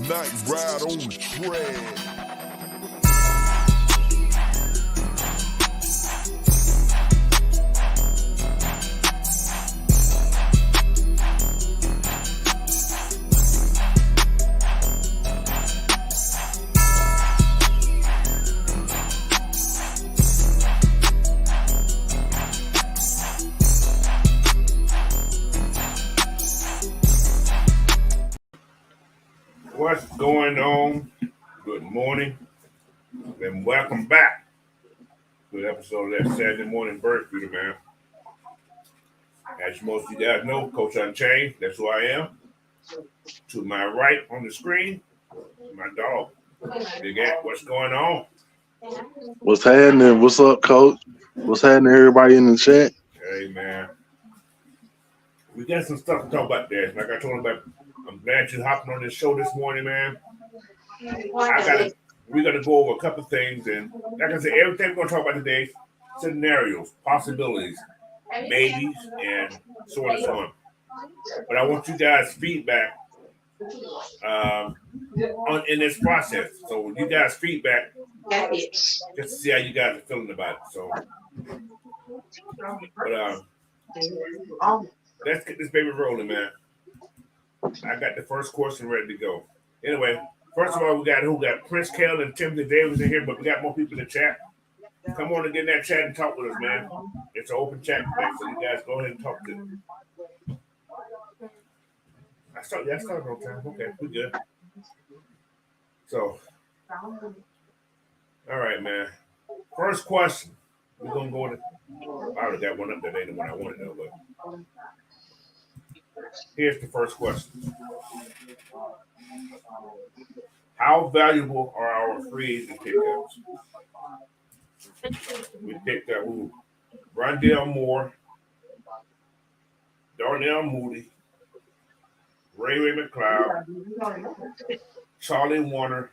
Night ride on the track. What's going on? Good morning, and welcome back to the episode of that Saturday morning bird feeder, man. As most of you guys know, Coach Unchained, that's who I am. To my right on the screen, my dog, Big At. What's going on? What's happening? What's up, Coach? What's happening, everybody in the chat? Hey, man. We got some stuff to talk about there. Like I told him about, I'm glad you hopping on this show this morning, man. We're gonna go over a couple things, and like I said, everything we're gonna talk about today, scenarios, possibilities, maybes, and so on and so on. But I want you guys' feedback in this process. So you guys' feedback, just to see how you guys are feeling about it. So, but let's get this baby rolling, man. I got the first question ready to go. Anyway, first of all, we got Prince Kell and Timothy Davis in here, but we got more people in the chat. Come on and get in that chat and talk with us, man. It's an open chat space, so you guys go ahead and talk to them. I started on time. Okay, we good. So, all right, man. First question. We're gonna go to. I already got one up there. Ain't the one I wanted though, but here's the first question. How valuable are our free agent pickups? We picked up Rondell Moore, Darnell Mooney, Ray McLeod, Charlie Warner,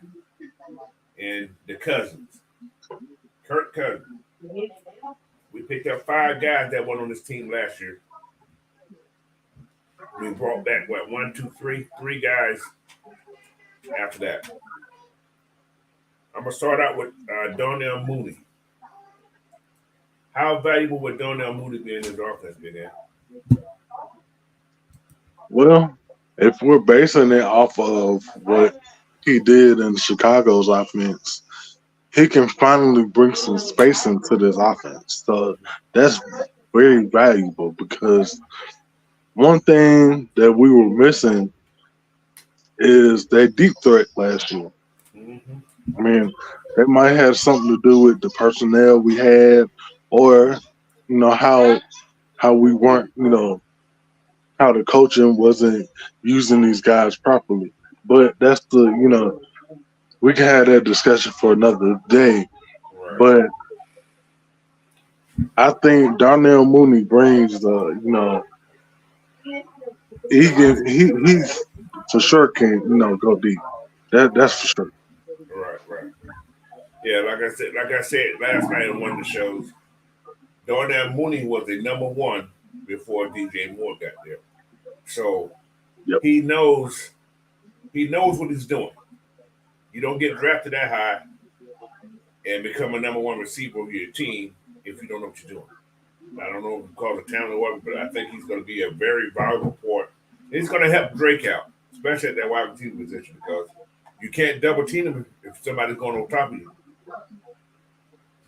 and the Cousins, Kirk Cousins. We picked up 5 guys that went on this team last year. We brought back, three guys after that. I'm going to start out with Darnell Mooney. How valuable would Darnell Mooney be in his offense, Big Al? Well, if we're basing it off of what he did in Chicago's offense, he can finally bring some space into this offense. So that's very valuable because one thing that we were missing is that deep threat last year. Mm-hmm. I mean, that might have something to do with the personnel we had, or how we weren't, how the coaching wasn't using these guys properly. But that's we can have that discussion for another day. Right. But I think Darnell Mooney brings he for sure can go deep. That's for sure. Right. Yeah, like I said last night on one of the shows, Darnell Mooney was the number one before DJ Moore got there. So Yep. he knows what he's doing. You don't get drafted that high and become a number one receiver of your team if you don't know what you're doing. I don't know if you call it talent or what, but I think he's going to be a very valuable part. He's going to help Drake out, especially at that wide receiver position, because you can't double team him if somebody's going on top of you.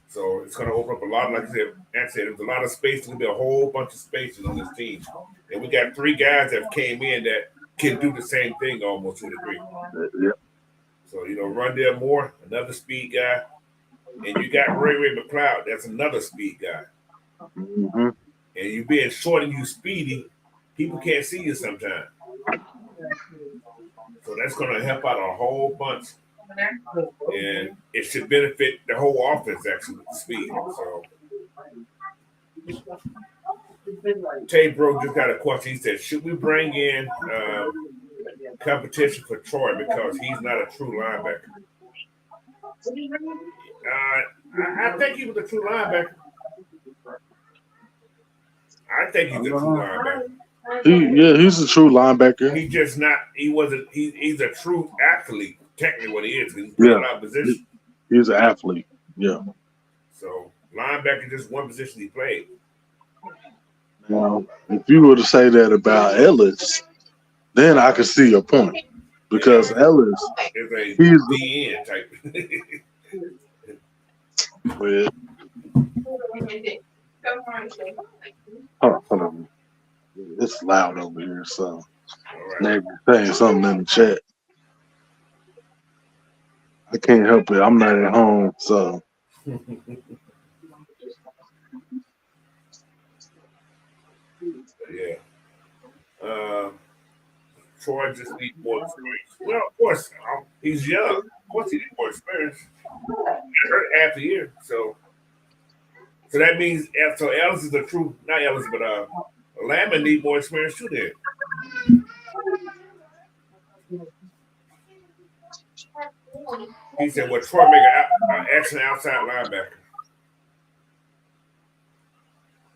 So it's going to open up a lot. Like I said, there's a lot of space. There's going to be a whole bunch of spaces on this team. And we got 3 guys that came in that can do the same thing almost to a degree. Yep. So, Rondell Moore, another speed guy. And you got Ray McLeod, that's another speed guy. Mm-hmm. And you being short and you speedy, people can't see you sometimes. So that's going to help out a whole bunch. And it should benefit the whole offense, actually, with the speed. So, Tay Bro just got a question. He said, should we bring in competition for Troy because he's not a true linebacker? I think he was a true linebacker. I think he's a true linebacker. He's a true linebacker. He's just not. He wasn't. He's a true athlete. Technically, what he is. He played a Yeah, lot of positions. he's an athlete. Yeah. So linebacker just one position he played. Now, if you were to say that about Ellis, then I could see your point because Ellis, Is a he's DN type. with. Hold on. It's loud over here, so All right. maybe saying something in the chat. I can't help it. I'm not at home, so Yeah. Troy just needs more experience. Well, of course, he's young. Of course, he needs more experience. He hurt half the year, so that means so Ellis is the true, not Ellis, but Lamb need more experience too. Then he said, "Well, Troy make an excellent outside linebacker."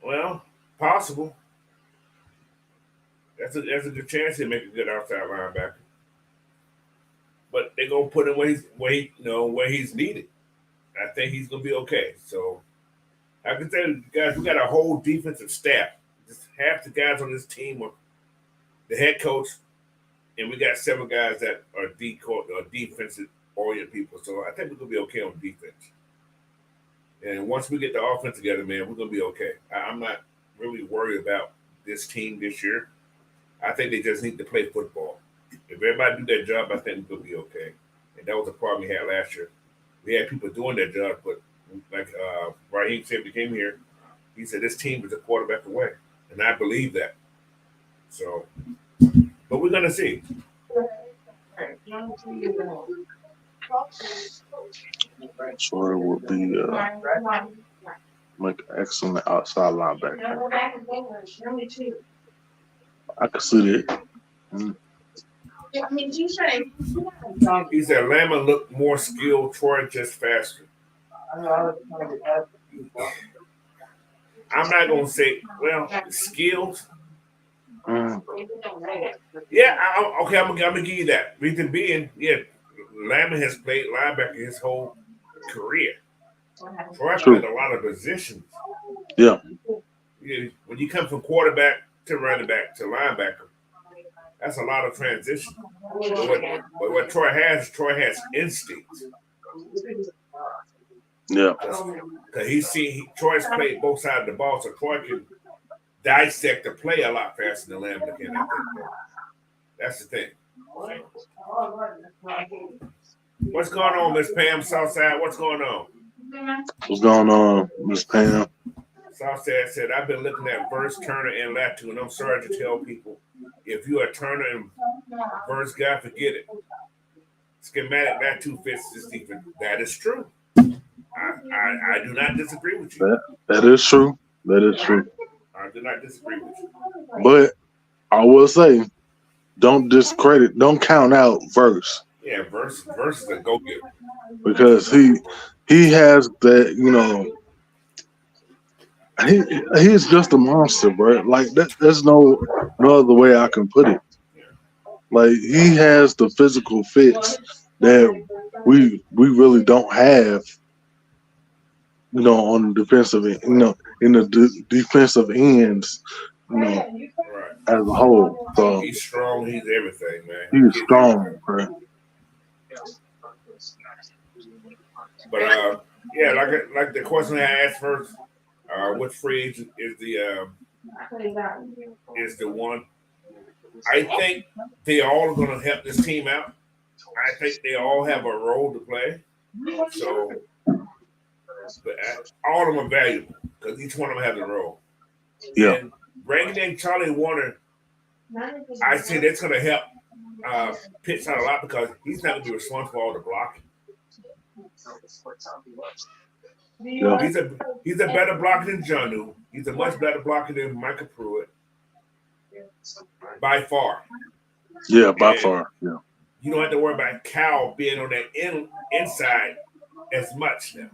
Well, possible. That's a good chance he'll make a good outside linebacker. But they're gonna put him where he's needed. I think he's gonna be okay. So I can tell you guys, we got a whole defensive staff. Just half the guys on this team are the head coach, and we got several guys that are defensive oriented people. So I think we're gonna be okay on defense. And once we get the offense together, man, we're gonna be okay. I'm not really worried about this team this year. I think they just need to play football. If everybody do their job, I think we'll be okay. And that was a problem we had last year. We had people doing their job, but like Raheem said, we came here. He said this team is a quarterback away, and I believe that. So, but we're gonna see. Troy will be like an excellent outside linebacker. I could see that. He said Lama looked more skilled, Troy just faster. I'm not gonna say skills. Yeah, okay, I'm gonna give you that. Reason being, Lama has played linebacker his whole career. Troy played a lot of positions. Yeah. When you come from quarterback to running back to linebacker, that's a lot of transition. But what Troy has instincts. Yeah. Because Troy's played both sides of the ball, so Troy can dissect the play a lot faster than Lamb can. I think that's the thing. What's going on, Miss Pam Southside? What's going on? What's going on, Miss Pam? Southside said, I've been looking at Verse, Turner, and Latu, and I'm sorry to tell people, if you're a Turner and Verse guy, forget it. Schematic Latu fits this defense. That is true. I do not disagree with you. That is true. That is true. I do not disagree with you. But I will say, don't count out Verse. Yeah, Verse is a go-getter. Because he has that, he's just a monster, bro. Like there's no other way I can put it. Like he has the physical fits that we really don't have, on the defensive end, in the defensive ends, right. as a whole. So he's strong. He's everything, man. He's strong, bro. But like the question I asked first, which free agent is the one? I think they all are going to help this team out. I think they all have a role to play. So, but all of them are valuable because each one of them has a role. Yeah. And bringing in Charlie Warner, I say that's going to help Pitts out a lot because he's not going to be responsible for all the blocking. Yeah. He's a better blocker than Jonnu. He's a much better blocker than Michael Pruitt. By far. Yeah, by far. Yeah. You don't have to worry about Cal being on that inside as much now.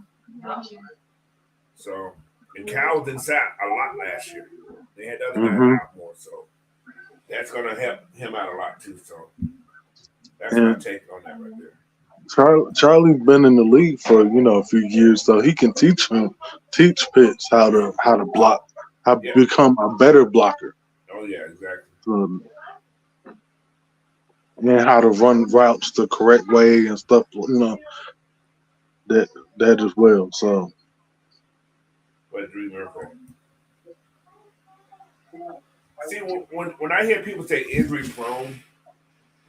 So, and Cal was inside a lot last year. They had the other guys out more. So, that's going to help him out a lot too. So that's my And take on that right there. Charlie's been in the league for a few years, so he can teach Pitts how to block, how to Yeah. become a better blocker, Oh yeah, exactly. and how to run routes the correct way and stuff. That as well. So But Drew Murphy. See, when I hear people say injury prone,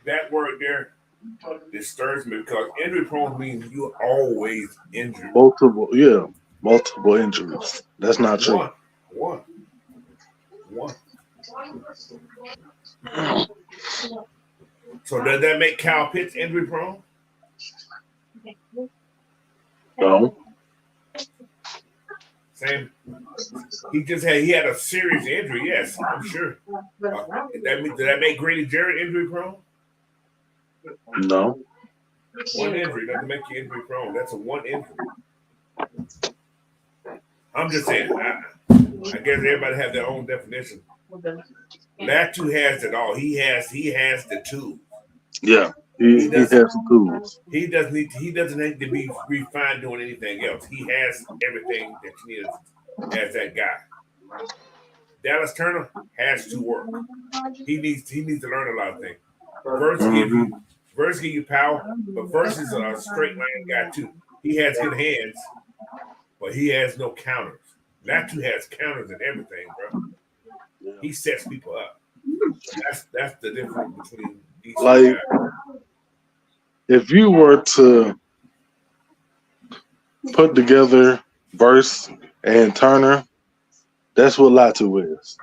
that word there disturbs me because injury prone means you're always injured. multiple injuries. That's not true. One, one, one. So does that make Kyle Pitts injury prone? No, Same. He had a serious injury. Yes, I'm sure. Did that make Grady Jarrett injury prone? no. One injury doesn't make you injury prone. That's a one injury. I'm just saying. I guess everybody has their own definition. Latu has it all. He has the tools. Yeah, he has some tools. He doesn't need to be refined doing anything else. He has everything that you need as that guy. Dallas Turner has to work. He needs to learn a lot of things. Verse give you power, but Verse is a straight line guy too. He has good hands, but he has no counters. Latu has counters and everything, bro. He sets people up. That's the difference between these two Like, guys. if you were to put together Verse and Turner, that's what Latu is.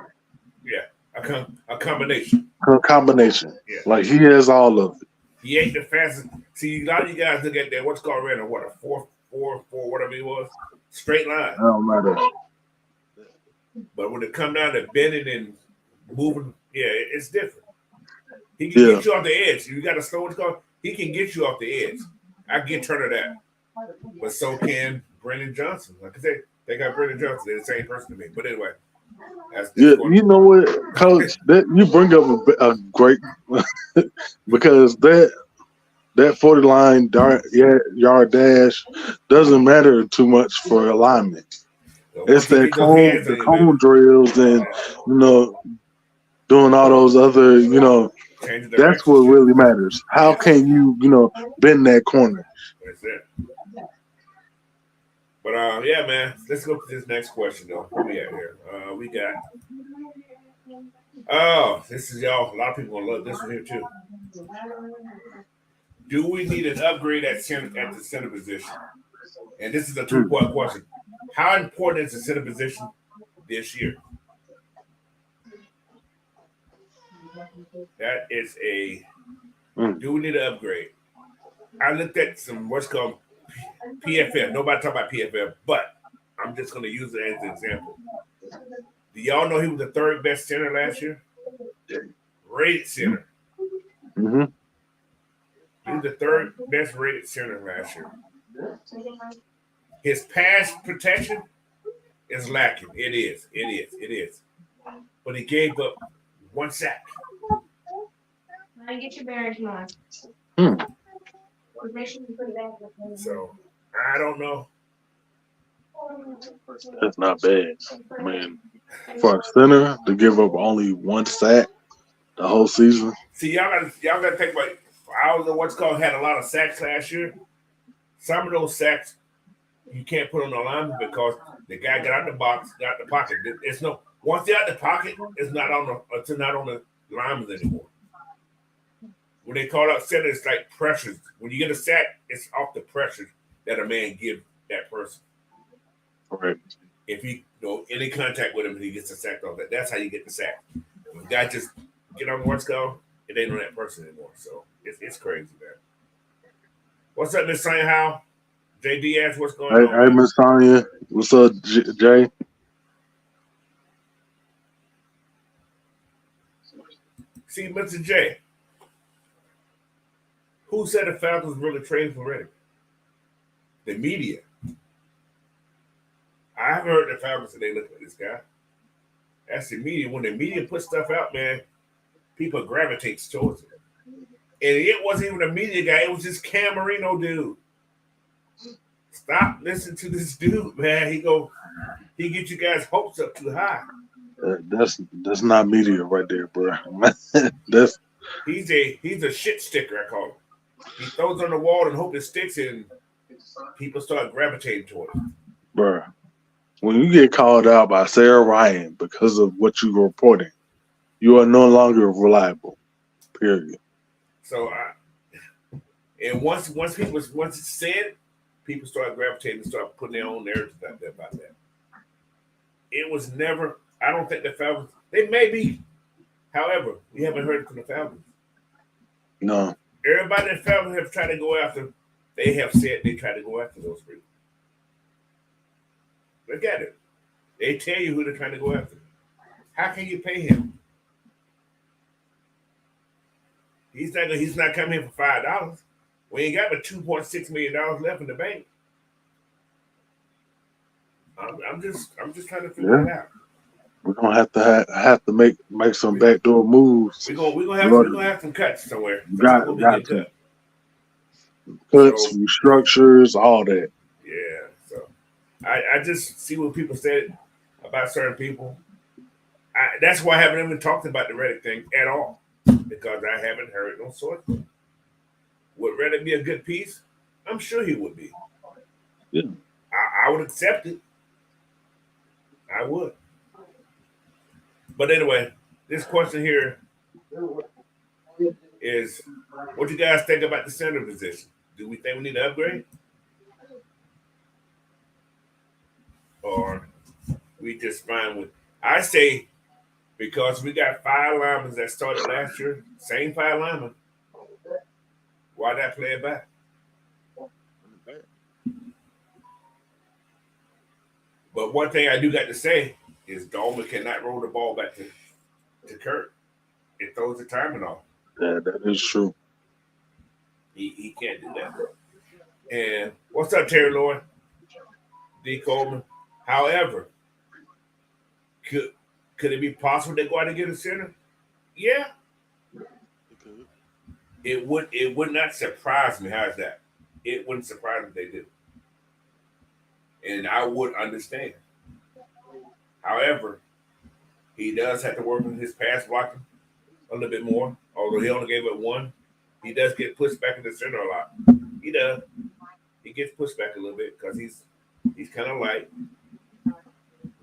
Yeah, a combination. A combination. Yeah. Like, he has all of it. He ain't the fastest. See, a lot of you guys look at that. What's called ran a 4.44, whatever it was, straight line. It don't matter. But when it come down to bending and moving, yeah, it's different. He can get you off the edge. You got a slow what's called. He can get you off the edge. I get Turner that, but so can Brandon Johnson. Like I said, they got Brandon Johnson. They're the same person to me. But anyway, that's you know what, Coach? That you bring up a great because that 40 line yard dash doesn't matter too much for alignment. It's the cone drills and doing all those other that's what really matters. How can you bend that corner? That's it. But yeah, man. Let's go to this next question though. Where we at here? We got. Oh, this is y'all. A lot of people gonna love this one here too. Do we need an upgrade at the center position? And this is a 2-part question. How important is the center position this year? That is a. Do we need an upgrade? I looked at some what's called PFF. Nobody talk about PFF, but I'm just going to use it as an example. Do y'all know he was the third best center last year? Rated center. Mm-hmm. He was the third best rated center last year. His pass protection is lacking. It is. But he gave up 1 sack. Get your bearings, Mom. So I don't know. That's not bad. I mean, for a center to give up only 1 sack the whole season. See, y'all gotta think about. I was what's called had a lot of sacks last year. Some of those sacks you can't put on the lineman because the guy got out the box, got the pocket. It's no once they're out the pocket, it's not on the linemen anymore. When they call out center, it's like pressures. When you get a sack, it's off the pressure that a man gives that person. Right. If he any contact with him and he gets a sack off that, that's how you get the sack. When the guy just get on what's called, it ain't on that person anymore. So it's crazy, man. What's up, Miss Saint How? J Diaz, what's going on? Hey, Miss Tanya. What's up, Jay? See, Mr. J, who said the Falcons really traded for Reddick? The media. I've heard the Falcons say they look at this guy. That's the media. When the media put stuff out, man, people gravitate towards it. And it wasn't even a media guy. It was this Cam Marino dude. Stop listening to this dude, man. He get you guys' hopes up too high. That's not media right there, bro. That's He's a shit sticker, I call him. He throws on the wall and hope it sticks, and people start gravitating toward it. bro. When you get called out by Sarah Ryan because of what you were reporting, you are no longer reliable. Period. So, and once it's said, people start gravitating and start putting their own narrative out there about that. It was never. I don't think the Falcons. They may be. However, we haven't heard it from the Falcons. No. Everybody in the Falcons have tried to go after. They have said they try to go after those people. Look at it. They tell you who they're trying to go after. How can you pay him? He's not coming in for $5. We ain't got but $2.6 million left in the bank. I'm just trying to figure it out. We're gonna have to make some backdoor moves. We're gonna have some cuts somewhere. Got to. Cuts, restructures, all that. Yeah. So I just see what people said about certain people. That's why I haven't even talked about the Reddick thing at all, because I haven't heard no source. Would Reddick be a good piece? I'm sure he would be. Yeah. I would accept it. I would. But anyway, this question here is, what do you guys think about the center position? Do we think we need to upgrade? Or we just fine with, I say, because we got 5 linemen that started last year, same 5 linemen, why not play it back? But one thing I do got to say is Dolman cannot roll the ball back to Kurt. It throws the timing off. Yeah, that is true. He can't do that. And what's up, Terry Lloyd? D. Coleman. However, could it be possible they go out and get a center? Yeah. It would not surprise me. How's that? It wouldn't surprise me if they do. And I would understand. However, he does have to work on his pass blocking a little bit more. Although he only gave up 1, he does get pushed back in the center a lot. He does. He gets pushed back a little bit because he's kind of light.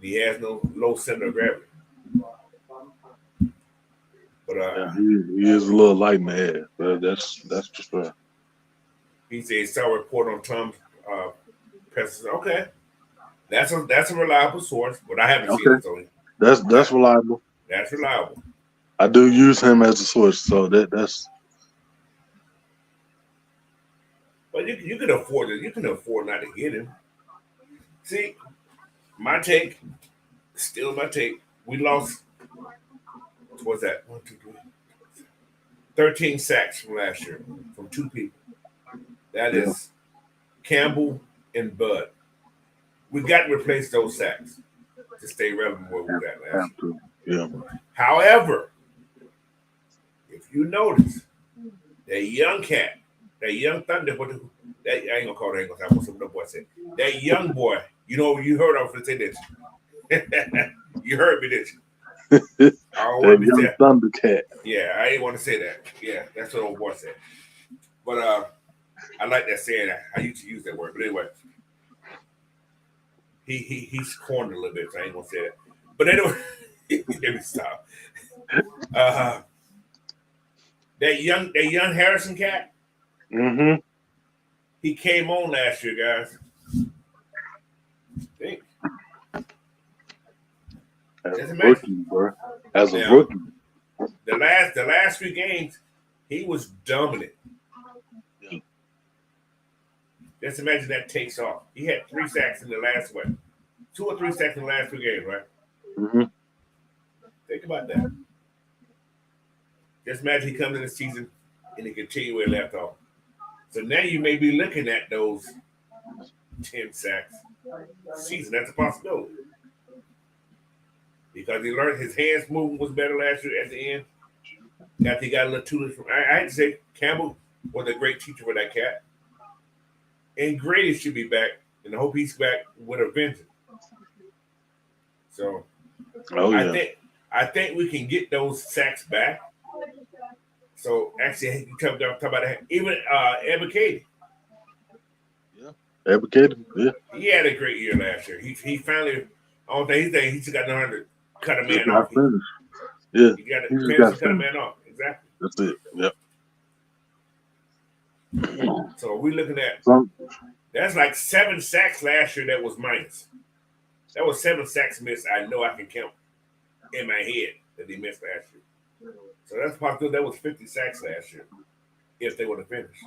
He has no low center of gravity. But yeah, he is a little light in the head. But that's just right. He said he saw a report on Tom's passes. Okay. That's a reliable source, but I haven't seen it. So that's reliable. That's reliable. I do use him as a source, so that's. But you can afford it. You can afford not to get him. See, my take, still my take. We lost. What's that? 1, 2, 3. 13 sacks from last year from 2 people. That is Campbell and Bud. We got to replace those sacks to stay relevant where we got last year. Yeah. However, if you notice, that young cat, that young thunder, that I ain't gonna call it, I ain't gonna say what some little boy said. That young boy, you heard I was gonna say this. You heard me, didn't you? That young Thundercat. Yeah, I ain't want to say that. Yeah, that's what old boy said. But I like that saying. I used to use that word, but anyway, he's cornered a little bit, so I ain't gonna say that. But anyway, let me stop. That young Harrison cat. Mm-hmm. He came on last year, guys. Think. As a rookie, bro. As a rookie. The last 3 games, he was dominant. Yeah. Just imagine that takes off. He had 3 sacks in the last 2 or 3 sacks in the last 2 games, right? Mm-hmm. Think about that. Just imagine he comes in the season and he continue where he left off. So now you may be looking at those 10 sacks season. That's a possibility. Because he learned his hands movement was better last year at the end. After he got a little tutelage from, I had to say Campbell was a great teacher for that cat. And Grady should be back, and I hope he's back with a vengeance. So Oh I yeah. think we can get those sacks back. So actually, you talk about that. Even Evan Cady. Yeah. Advocated. Yeah. He had a great year last year. He finally, I don't think he just got nothing to cut a Just man got off. finished. Yeah. He got He a just chance got to cut a finished. man off. Exactly. That's it. Yep. So we're looking at Some, that's like 7 sacks last year that was minus. That was 7 sacks missed. I know I can count in my head that he missed last year. So that's possible. That was 50 sacks last year if they would have finished.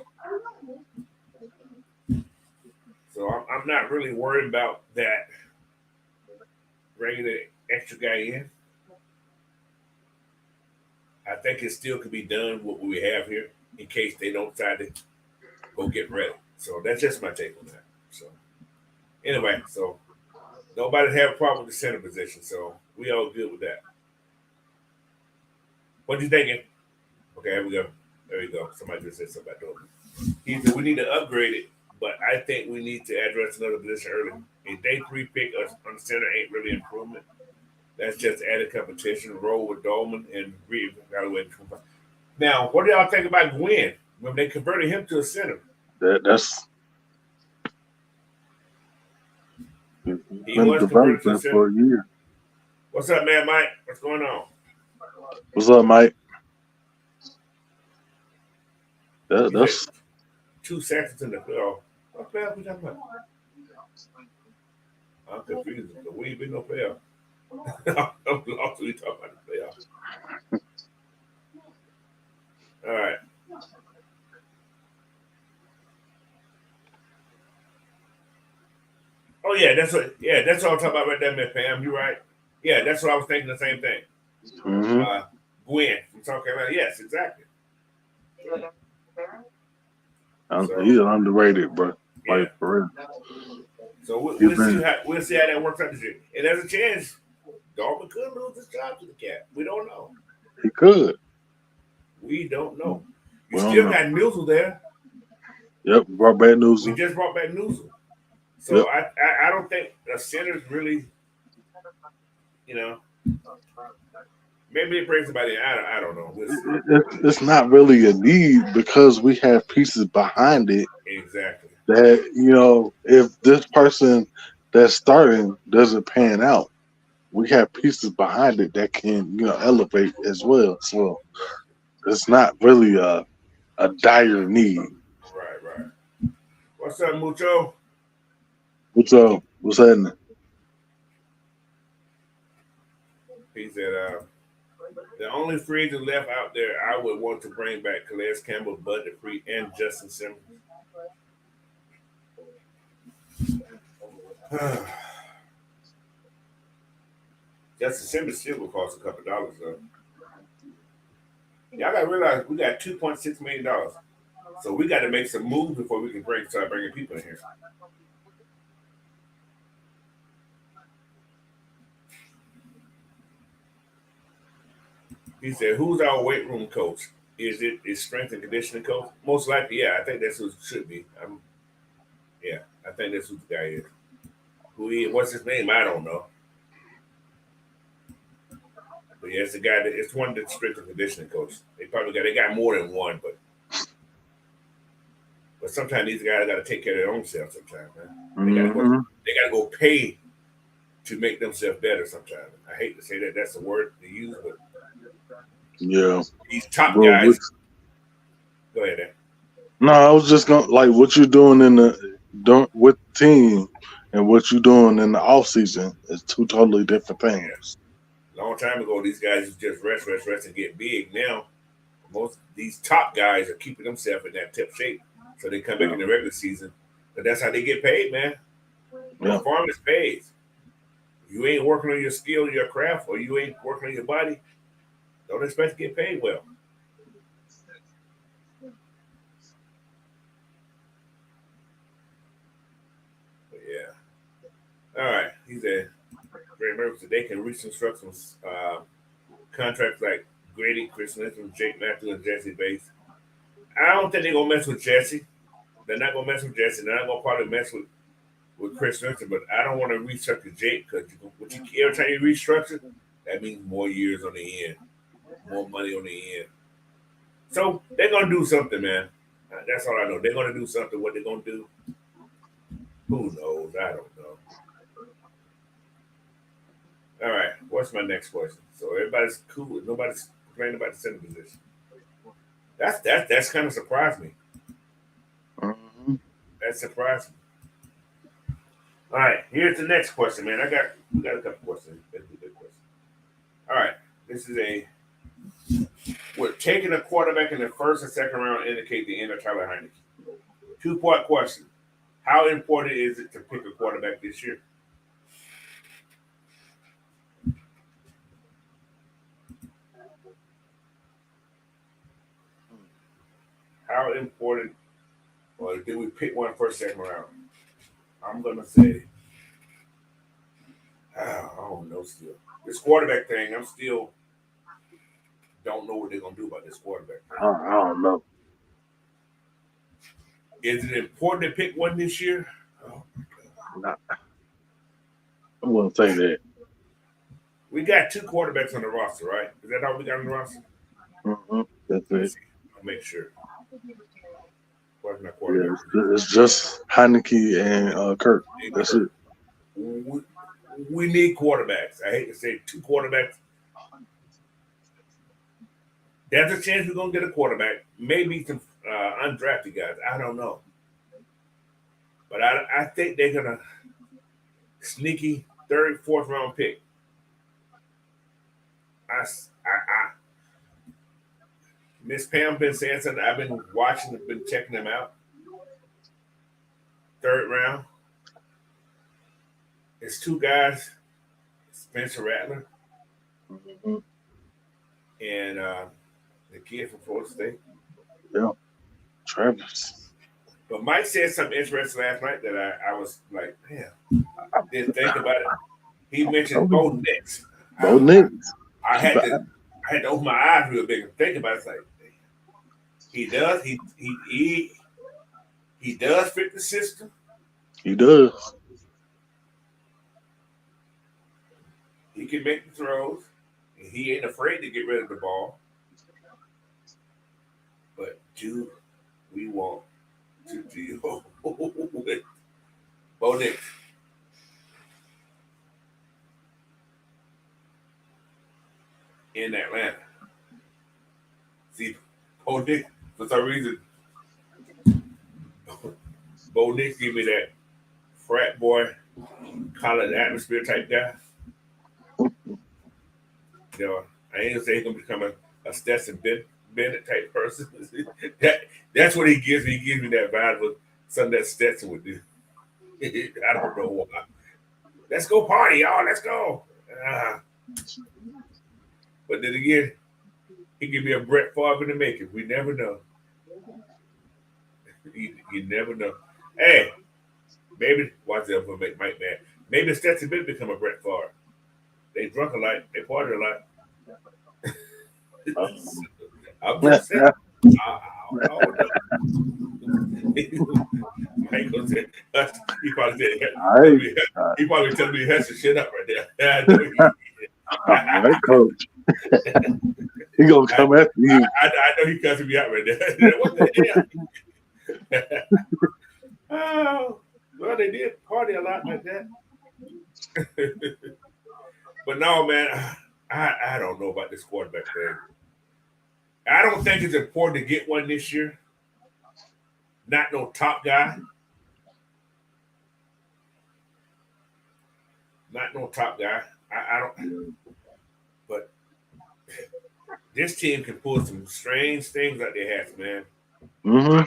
So I'm not really worried about that bringing the extra guy in. I think it still could be done what we have here in case they don't decide to go get ready. So that's just my take on that. So anyway, so nobody have a problem with the center position. So we all good with that. What you thinking? Okay, here we go. There you go. Somebody just said something about Dortmund. He said we need to upgrade it, but I think we need to address another position early. A day 3 pick on the center ain't really improvement. That's just added competition. Roll with Dolman and reevaluate. Now, what do y'all think about Gwen? When they converted him to a center, that's he been was converted to a developing for center. a year. What's up, man, Mike? What's going on? What's up, Mike? He said That's 2 sacks in the playoff. What playoff we talking about? I'm confused. We ain't been no playoff. I'm lost. We talking about the playoff. All right. Oh yeah, that's what. Yeah, that's what I'm talking about right there, man. Pam, you right. Yeah, that's what I was thinking. The same thing. mm-hmm. Gwen from South Carolina. Yes, exactly. So He's underrated, bro. yeah. Like for real. So He's been, we'll see how that works out this year. And there's a chance Dalton could lose his job to the cat. We don't know. he could. We don't know. You We don't still know. got Newsel there. Yep, brought back news. We just brought back Newsel. So Yep. I don't think the center's really, you know, maybe it brings somebody in. I don't know. We'll see. It's not really a need because we have pieces behind it Exactly. that, if this person that's starting doesn't pan out, we have pieces behind it that can, elevate as well. So it's not really a dire need. Right. What's up, Mucho? What's up? What's happening? He said, the only free agent left out there I would want to bring back Calais Campbell, Bud Dupree, and Justin Simmons. Justin Simmons still will cost a couple dollars though. Y'all gotta realize we got $2.6 million. So we gotta make some moves before we can start bringing people in here. He said, who's our weight room coach? Is it strength and conditioning coach? Most likely, yeah. I think that's who it should be. I think that's who the guy is. Who he is, what's his name? I don't know. But yeah, it's the guy it's one that's strength and conditioning coach. They got more than one, but sometimes these guys gotta take care of their own self sometimes, man. They gotta go pay to make themselves better sometimes. I hate to say that's the word to use, but yeah, these top guys. Go ahead, Dan. No, I was just gonna like what you're doing with the team and what you're doing in the off season is 2 totally different things. Yeah. Long time ago, these guys used to just rest and get big. Now, most of these top guys are keeping themselves in that tip shape, so they come back in the regular season. But that's how they get paid, man. Performance pays. You ain't working on your skill, your craft, or you ain't working on your body. Don't expect to get paid well. But yeah. All right. He said, Ray Murphy said they can reconstruct some contracts like Grady, Chris Smith, Jake Matthews, and Jesse Bates. I don't think they're gonna mess with Jesse. They're not gonna mess with Jesse. They're not gonna probably mess with Chris Smith. But I don't want to restructure Jake because every time you restructure, that means more years on the end, more money on the end. So they're gonna do something, man. That's all I know. They're gonna do something. What they're gonna do, who knows? I don't know. All right, what's my next question? So everybody's cool. Nobody's complaining about the center position. That's kind of surprised me. Mm-hmm. That surprised me. All right, here's the next question, man. We got a couple questions. That's a good question. All right, this is a would taking a quarterback in the first and second round indicate the end of Taylor Heinicke? Two-part question. How important is it to pick a quarterback this year? How important, or did we pick one first, second round? I'm gonna say, I don't know. Still, this quarterback thing, I'm still don't know what they're gonna do about this quarterback thing. I don't know. Is it important to pick one this year? Oh, Nah, I wouldn't say that. we got two quarterbacks on the roster, right? Is that all we got on the roster? Mm-hmm. That's Let's it. see. I'll make sure. What's my Yeah, quarterback? it's just Heineke and Kirk. That's it. We need quarterbacks. I hate to say two quarterbacks. There's a chance we're gonna get a quarterback. Maybe some undrafted guys. I don't know, but I think they're gonna sneaky third, fourth round pick. I Miss Pam been saying something. I've been watching, been checking them out. Third round. It's two guys, Spencer Rattler Mm-hmm. and the kid from Florida State. Yeah, Travis. But Mike said something interesting last night that I was like, man, I didn't think about it. He mentioned Bo Nix. Bo Nix. I had to open my eyes real big and think about it. It's like, damn, he does fit the system. He does. He can make the throws. And he ain't afraid to get rid of the ball. But do we want to deal with Bo Nix? In Atlanta. See, Bo Nix, for some reason, Bo Nix give me that frat boy, college atmosphere type guy. You know, I ain't gonna say he's gonna become a Stetson Bennett type person. That's what he gives me. He gives me that vibe of something that Stetson would do. I don't know why. Let's go party, y'all. Let's go. But then again, he give me a Brett Favre in the making. We never know. You never know. Hey, maybe watch that for make Mike mad. Maybe Stetson Bennett become a Brett Favre. They drunk a lot. They party a lot. I'm just saying. I don't know. Michael said, he probably said, he probably telling me he has to shut up right there. I know All right, coach. He gonna come after you. I know he cussing me out right there. What the hell? Oh, well, they did party a lot like that. But no, man, I don't know about this quarterback thing. I don't think it's important to get one this year. Not no top guy. Not no top guy. I don't. But this team can pull some strange things out their hats, man. Mm-hmm.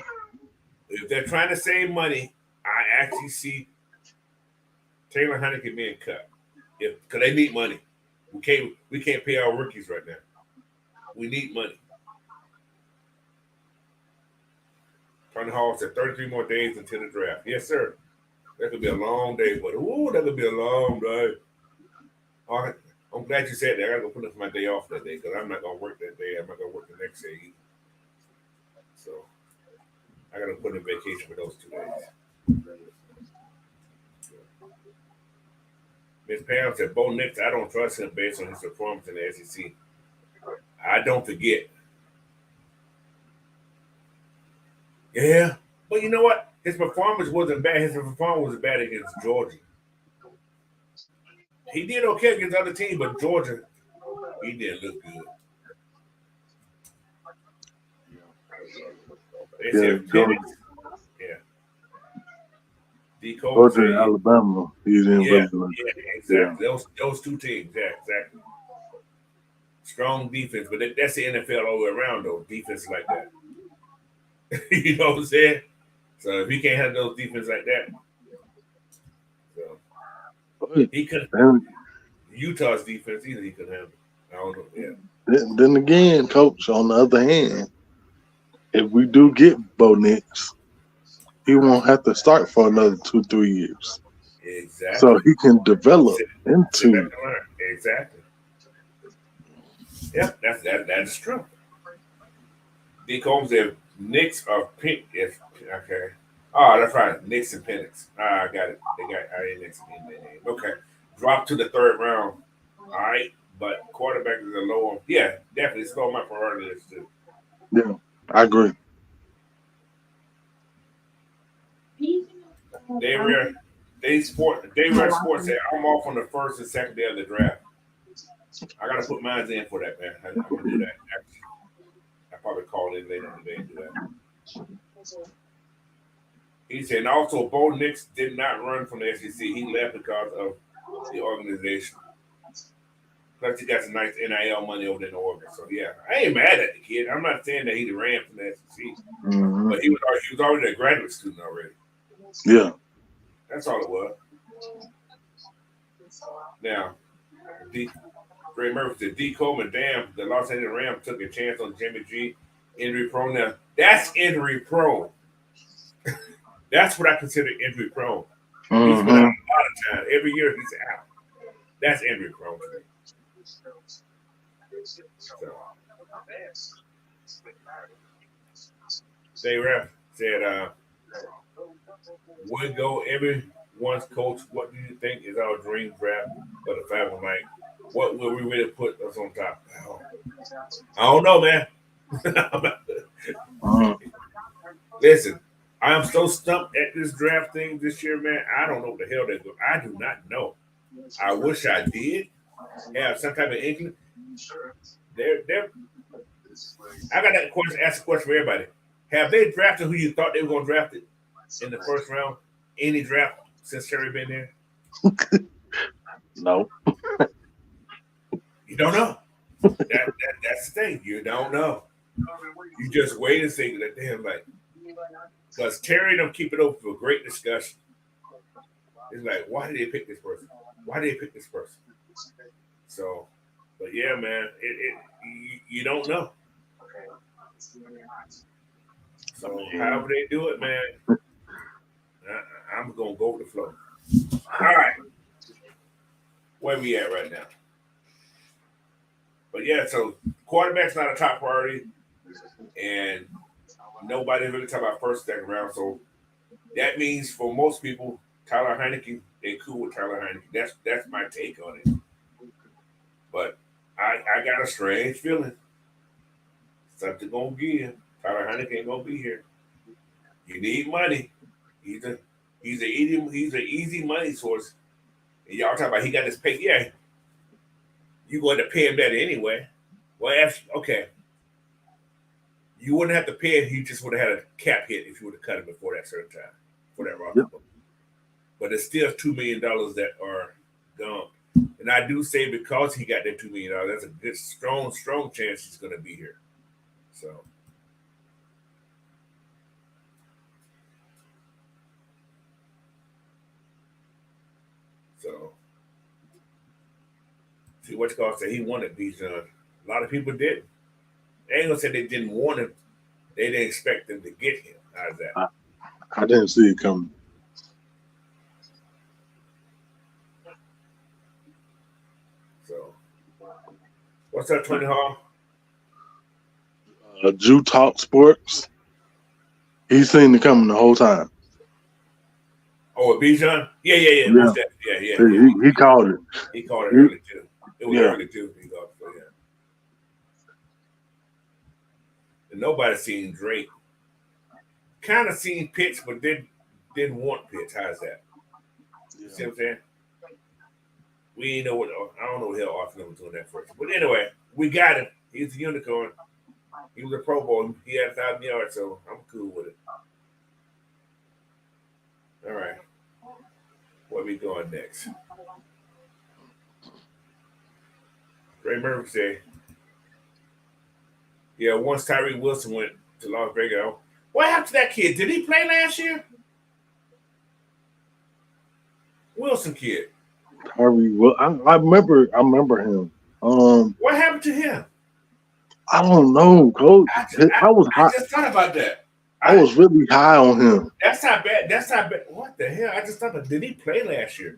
If they're trying to save money, I actually see Taylor Heinicke being cut. Because they need money. We can't pay our rookies right now. We need money. Tony Hall said 33 more days until the draft. Yes, sir. That could be a long day, but that could be a long day. I'm glad you said that. I gotta go put up my day off that day because I'm not gonna work that day. I'm not gonna work the next day either. So I gotta put in vacation for those 2 days. Miss Pam said, Bo Nix, I don't trust him based on his performance in the SEC. I don't forget. Yeah. But you know what? His performance wasn't bad. His performance was bad against Georgia. He did okay against other teams, but Georgia, he didn't look good. They said Georgia, Penix. Yeah. D. Cole said, Georgia, Alabama. He didn't yeah, really look. exactly. Those 2 teams. Yeah, exactly. Strong defense, but that's the NFL all the way around, though. Defense like that. You know what I'm saying? So if he can't have those defense like that, so he couldn't. Utah's defense either he could handle. I don't know. Yeah. Then again, coach, on the other hand, if we do get Bo Nix, he won't have to start for another 2-3 years. Exactly. So he can develop into. Exactly. Yep, that's true. D. Combs said Knicks or Pink is okay. Oh, that's right. Knicks and Penix. I got it. They got Knicks in their name. Okay. Drop to the 3rd round. All right. But quarterback is a lower. Yeah, definitely. It's low on my priority list too. Yeah, I agree. They Sports said I'm off on the 1st and 2nd day of the draft. I gotta put mine in for that, man. I'm gonna do that. I probably call in later today and do that. He said, and also Bo Nix did not run from the SEC. He left because of the organization. Plus, he got some nice NIL money over there in Oregon. So yeah, I ain't mad at the kid. I'm not saying that he ran from the SEC, but he was already a graduate student already. Yeah, that's all it was. Now, Ray Murphy said, D. Coleman, damn, the Los Angeles Rams took a chance on Jimmy G. Injury prone. Now, that's injury prone. That's what I consider injury prone. He's been out a lot of time. Every year he's out. That's injury prone to me. So. Dave Raff said, would go everyone's coach. What do you think is our dream draft for the Falcons? Like, what will we really put us on top? I don't know, man. Listen, I am so stumped at this draft thing this year, man. I don't know what the hell they're doing. I do not know. I wish I did have some type of inkling. I got that question. Ask a question for everybody. Have they drafted who you thought they were going to draft it in the 1st round? Any draft since Sherry been there? No. You don't know. That's the thing. You don't know. You just wait and see that damn like. Because Terry don't keep it open for a great discussion. It's like, why did they pick this person? Why did they pick this person? So, but yeah, man, you don't know. So however they do it, man, I'm gonna go with the flow. All right, where we at right now? But yeah, so quarterback's not a top priority, and nobody really talking about 1st, 2nd round. So that means for most people, Taylor Heinicke, they cool with Taylor Heinicke. That's my take on it. But I got a strange feeling. Something gonna give. Taylor Heinicke ain't gonna be here. You need money. He's an easy money source. And y'all talking about he got his pay. Yeah, you going to pay him that anyway. Well, okay. You wouldn't have to pay him. He just would have had a cap hit if you would have cut him before that certain time for that roster. Yep. But it's still $2 million that are gone. And I do say because he got that $2 million, that's a good, strong chance he's going to be here. So. See what you call say he wanted Bijan. A lot of people didn't. They ain't gonna say they didn't want him. They didn't expect them to get him. How's that? I didn't see it coming. So What's up, Tony Hall? Jew Talk Sports. He's seen it coming the whole time. Oh, Bijan? Yeah. Yeah. Most definitely. Yeah. He called it. He called it early too. It was Yeah. early too. He called it, so yeah. And nobody seen Drake. Kind of seen Pitts, but didn't want Pitts. How's that? You see what I'm saying? We ain't know what I don't know what the hell Arsenal was doing that first. But anyway, we got him. He's a unicorn. He was a Pro Bowl. He had 1,000 yards, so I'm cool with it. All right. Where we going next? Ray Murphy said, yeah, once Tyree Wilson went to Las Vegas, what happened to that kid? Did he play last year? Wilson kid. Tyree, well, I remember him. What happened to him? I don't know, Coach. I just thought about that. I was really high on him. That's not bad. What the hell? I just thought about, did he play last year?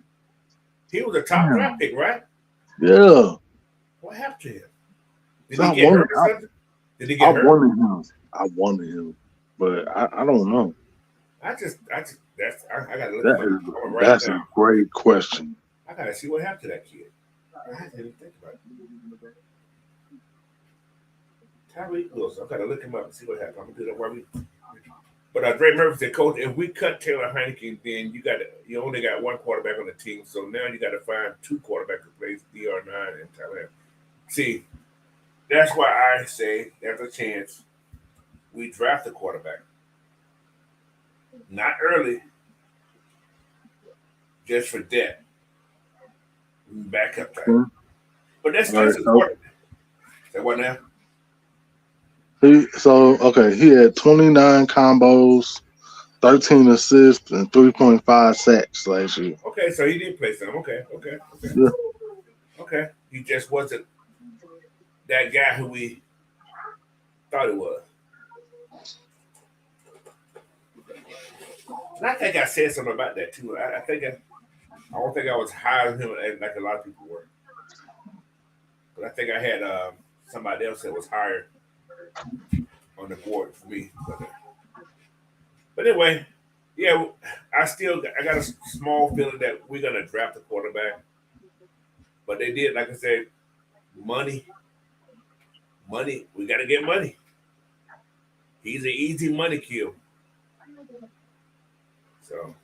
He was a top draft pick, right? Yeah. What happened to him? Did he get hurt or something? Did he get hurt? I wanted him, but I don't know. I gotta look at him. That's a great question. I gotta see what happened to that kid. I didn't even think about it. Tyreek Wilson. I gotta look him up and see what happened. I'm gonna do that while we. But Dre Murphy said, Coach, if we cut Taylor Heinicke, then you only got one quarterback on the team. So now you got to find two quarterbacks to play DR9 and Tyler. See, that's why I say there's a chance we draft a quarterback. Not early, just for depth. Backup type. Mm-hmm. But that's just important. Is that what now? He had 29 combos, 13 assists, and 3.5 sacks last year. Okay, so he did play some. Okay. Yeah. Okay. He just wasn't that guy who we thought he was. And I think I said something about that too. I don't think I was high on him like a lot of people were. But I think I had somebody else that was higher on the board for me. But anyway, yeah, I got a small feeling that we're gonna draft a quarterback. But they did, like I said, money. We gotta get money. He's an easy money kill. So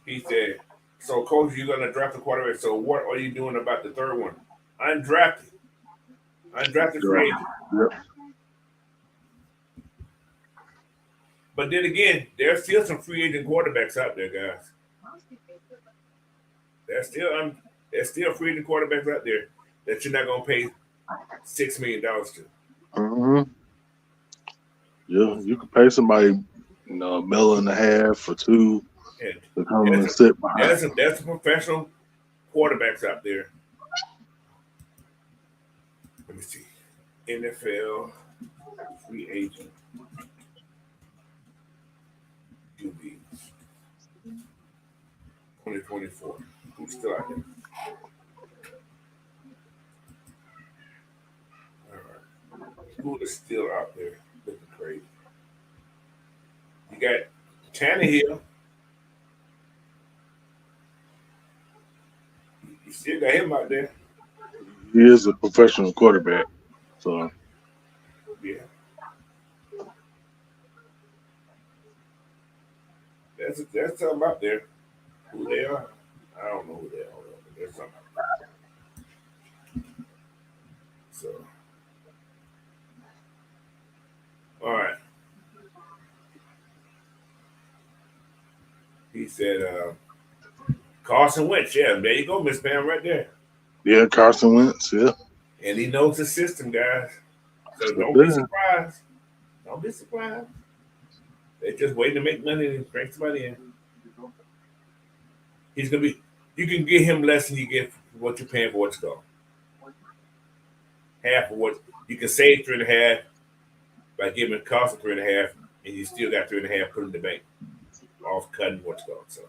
he said, so Coach, you're gonna draft a quarterback. So what are you doing about the third one? Undrafted free agent. Yep. But then again, there's still some free agent quarterbacks out there, guys. There's still free agent quarterbacks out there that you're not gonna pay $6 million to. Mm-hmm. Yeah, you could pay somebody, $1.5 million or $2 million to come and sit behind. There's some professional quarterbacks out there. Let me see. NFL free agent QBs 2024. Who's still out there? All right. Who is still out there looking crazy? You got Tannehill. You still got him out there. He is a professional quarterback, so yeah. There's something out there. Who they are? I don't know who they are, but there's something out there. So, all right. He said, Carson Wentz. Yeah, there you go, Miss Pam, right there. Yeah, Carson Wentz. Yeah, and he knows the system, guys. So don't be surprised. Don't be surprised. They're just waiting to make money and bring somebody in. He's gonna be. You can get him less than you get for what you're paying for what's going. Half of what you can save 3.5 by giving Carson 3.5, and you still got 3.5 put in the bank off cutting what's going. So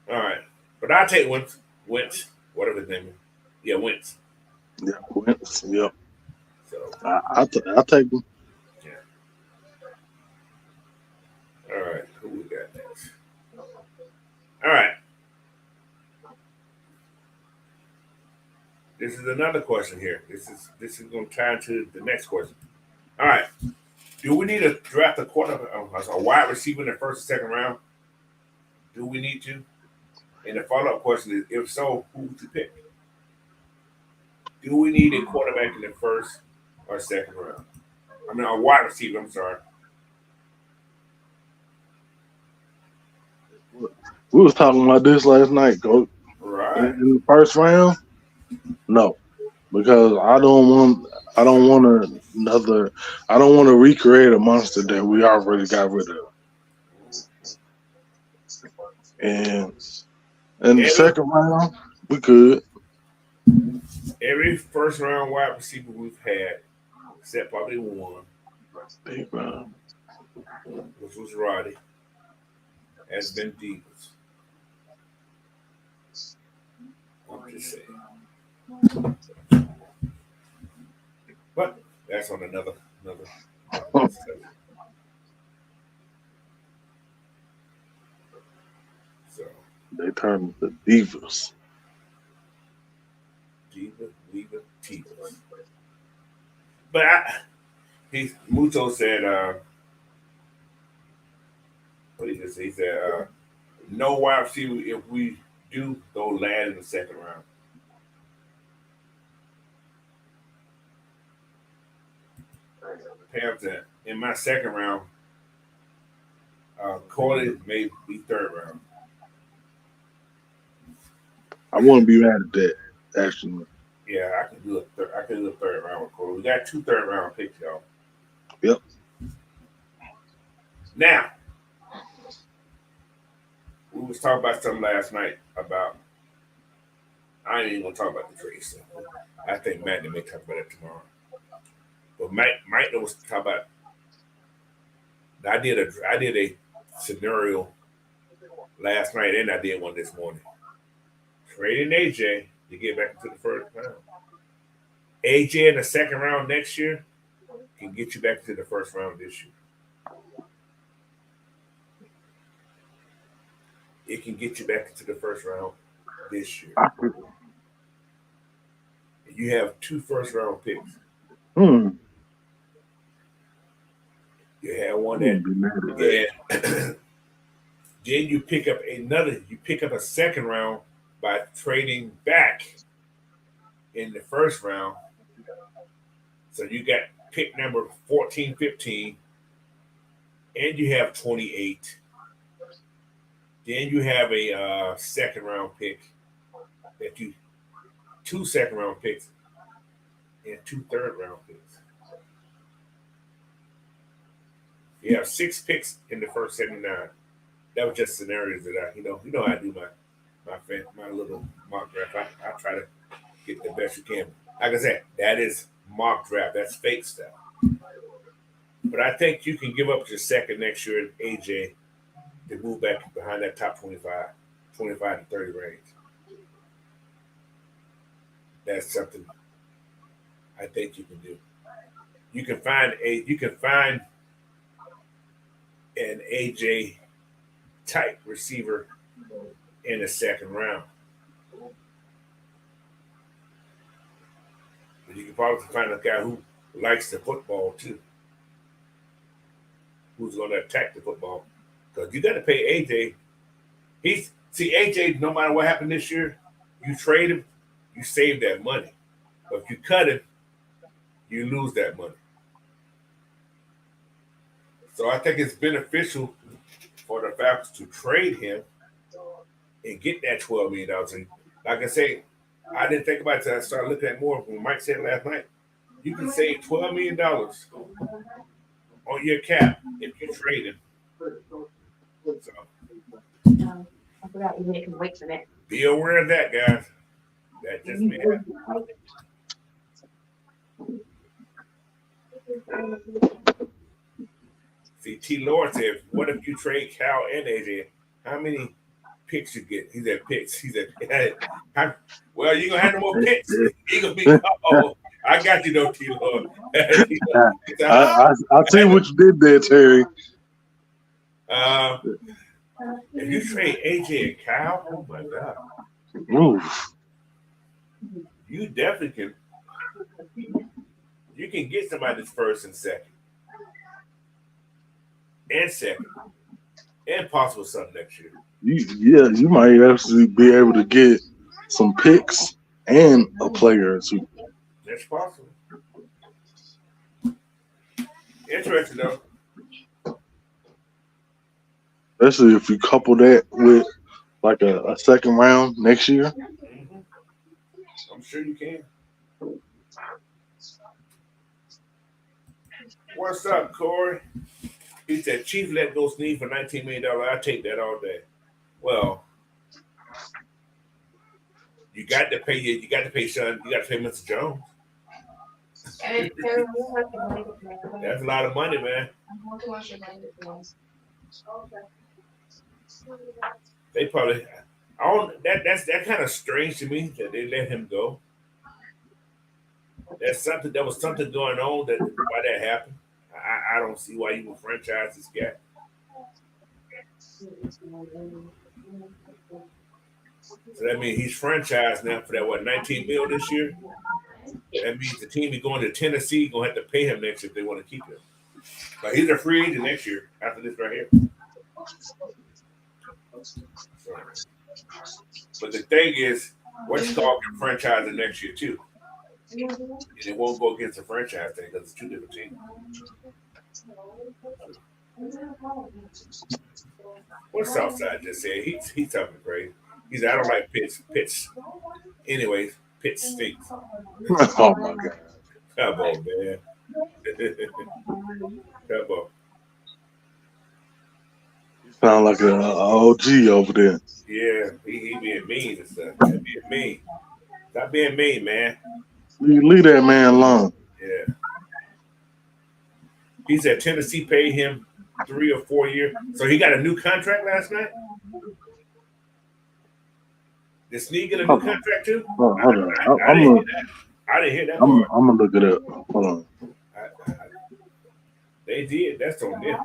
All right. But I take Wentz. Wentz, whatever his name is. Yeah, Wentz. Yeah, Wentz. Yep. So, I take him. yeah. All right. Who we got next? All right. This is another question here. This is going to tie into the next question. All right. Do we need to draft a quarterback, a wide receiver in the first or second round? Do we need to? And the follow up question is, if so, who would you pick? Do we need a quarterback in the first or second round? I mean, a wide receiver. I'm sorry. We was talking about this last night, Coach. Right. In the first round, no, because I don't want another. I don't want to recreate a monster that we already got rid of. And in the Every second round, we could. every first round wide receiver we've had, except probably one, Big round. which was Roddy, has been Divas. I'm just saying. But that's on another discussion. So They turned into divas. Diva, Diva, Divas. But Muto said, what did he just say? He said, no wide receiver if we do go land in the second round. Pam said, in my second round, Corley may be third round. I wouldn't be mad at that. Actually, Yeah, I could do a third round with Corley. We got two third round picks, y'all. yep. Now, we was talking about something last night about I ain't even gonna talk about the trade stuff. I think Matt may talk about it tomorrow. But Mike was talking about I did a scenario last night and I did one this morning. Trading AJ to get back into the first round. AJ in the second round next year can get you back into the first round this year. It can get you back into the first round this year. You have two first round picks. Hmm. You have one I that wouldn't be mad at that. yeah. Then you pick up a second round by trading back in the first round. So you got pick number 14, 15, and you have 28. Then you have a second round pick two second round picks and two third round picks. You have six picks in the first 79. That was just scenarios that I do my little mock draft. I try to get the best you can. Like I said, that is mock draft. That's fake stuff. But I think you can give up your second next year in AJ to move back behind that top 25 to 30 range. That's something I think you can do. You can find an AJ type receiver in the second round. But you can probably find a guy who likes the football too, who's going to attack the football. Because you got to pay AJ. AJ. No matter what happened this year, you trade him, you save that money. But if you cut him, you lose that money. So I think it's beneficial for the Falcons to trade him and get that $12 million. And like I say, I didn't think about it until I started looking at more. When Mike said last night, you can save $12 million on your cap if you trade him. So I forgot you can wait for that. be aware of that, guys. That just may happen. See, T. Lord said, what if you trade Cal and AJ? How many picks you get. He said picks. He said, well, you gonna have no more picks. He gonna be called. I got you though, T-Lord. I see what you did there, Terry. If you trade AJ and Kyle, oh my God. Oof. You definitely can. You can get somebody's first and second. And possible something next year. You might actually be able to get some picks and a player or two. That's possible. Interesting though. Especially if you couple that with like a second round next year. Mm-hmm. I'm sure you can. What's up, Corey? He said, Chief let go Snead for $19 million. I take that all day. Well, you got to pay Sean, you got to pay Mr. Jones. That's a lot of money, man. They probably that's kind of strange to me that they let him go. There was something going on why that happened. I don't see why you would franchise this guy. So that means he's franchised now for that $19 million this year. That means the team is going to Tennessee gonna have to pay him next year if they want to keep him. But he's a free agent next year after this right here. So, but the thing is, what's called can franchise it next year too. And it won't go against the franchise thing because it's two different teams. What Southside just said? He's talking crazy. He said, I don't like Pitts. Anyways, Pitts stinks. Oh my God. Come on, man. Come on. You sound like an OG over there. Yeah, he being mean and stuff. Being mean. Stop being mean, man. Leave that man alone. Yeah. He said Tennessee paid him 3 or 4 years. So he got a new contract last night? Did Snead get a new contract too? Hold on. I didn't hear that. I didn't hear that part. I'm going to look it up. Hold on. They did. That's on them.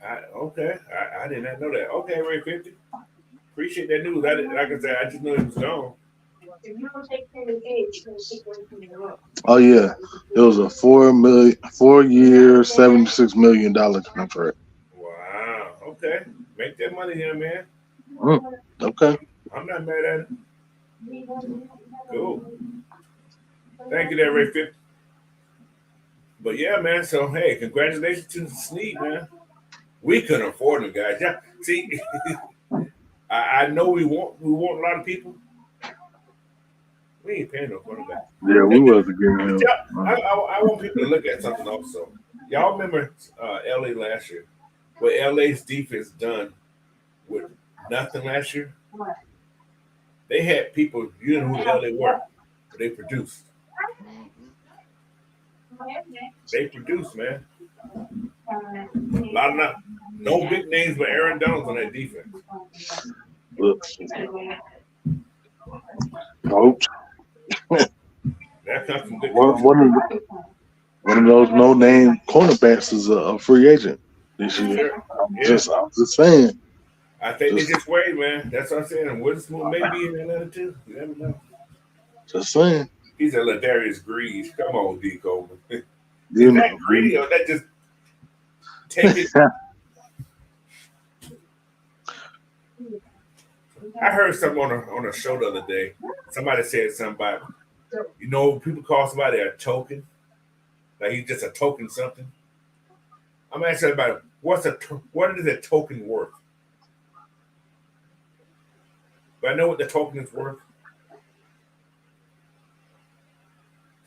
I did not know that. Okay, Ray 50. Appreciate that news. Like I said, I just knew he was gone. Oh yeah, it was a 4-year, $76 million contract. Wow. Okay, make that money here, man. Okay. I'm not mad at it. Cool. Thank you, there, Ray 50. But yeah, man. So hey, congratulations to Snead, man. We couldn't afford him, guys. Yeah. See, I know we want a lot of people. We ain't paying no quarterback. Yeah, we wasn't getting him. I want people to look at something also. Y'all remember LA last year? What LA's defense done with nothing last year? They had people, you know who the hell they were, but they produced. They produced, man. A lot of no big names, but Aaron Donald's on that defense. Coach. That comes from good one of those no-name cornerbacks is a free agent this year. Sure. I'm just saying. I think they just wait, man. That's what I'm saying. And Witherspoon may be in Atlanta too. You never know. Just saying. He's a Ladarius Greaves. Come on, D. Coleman. Is You that know, greedy or that just take it? I heard something on a show the other day. Somebody said something about, people call somebody a token. Like he's just a token something. I'm asking about what is a token worth? But I know what the token is worth.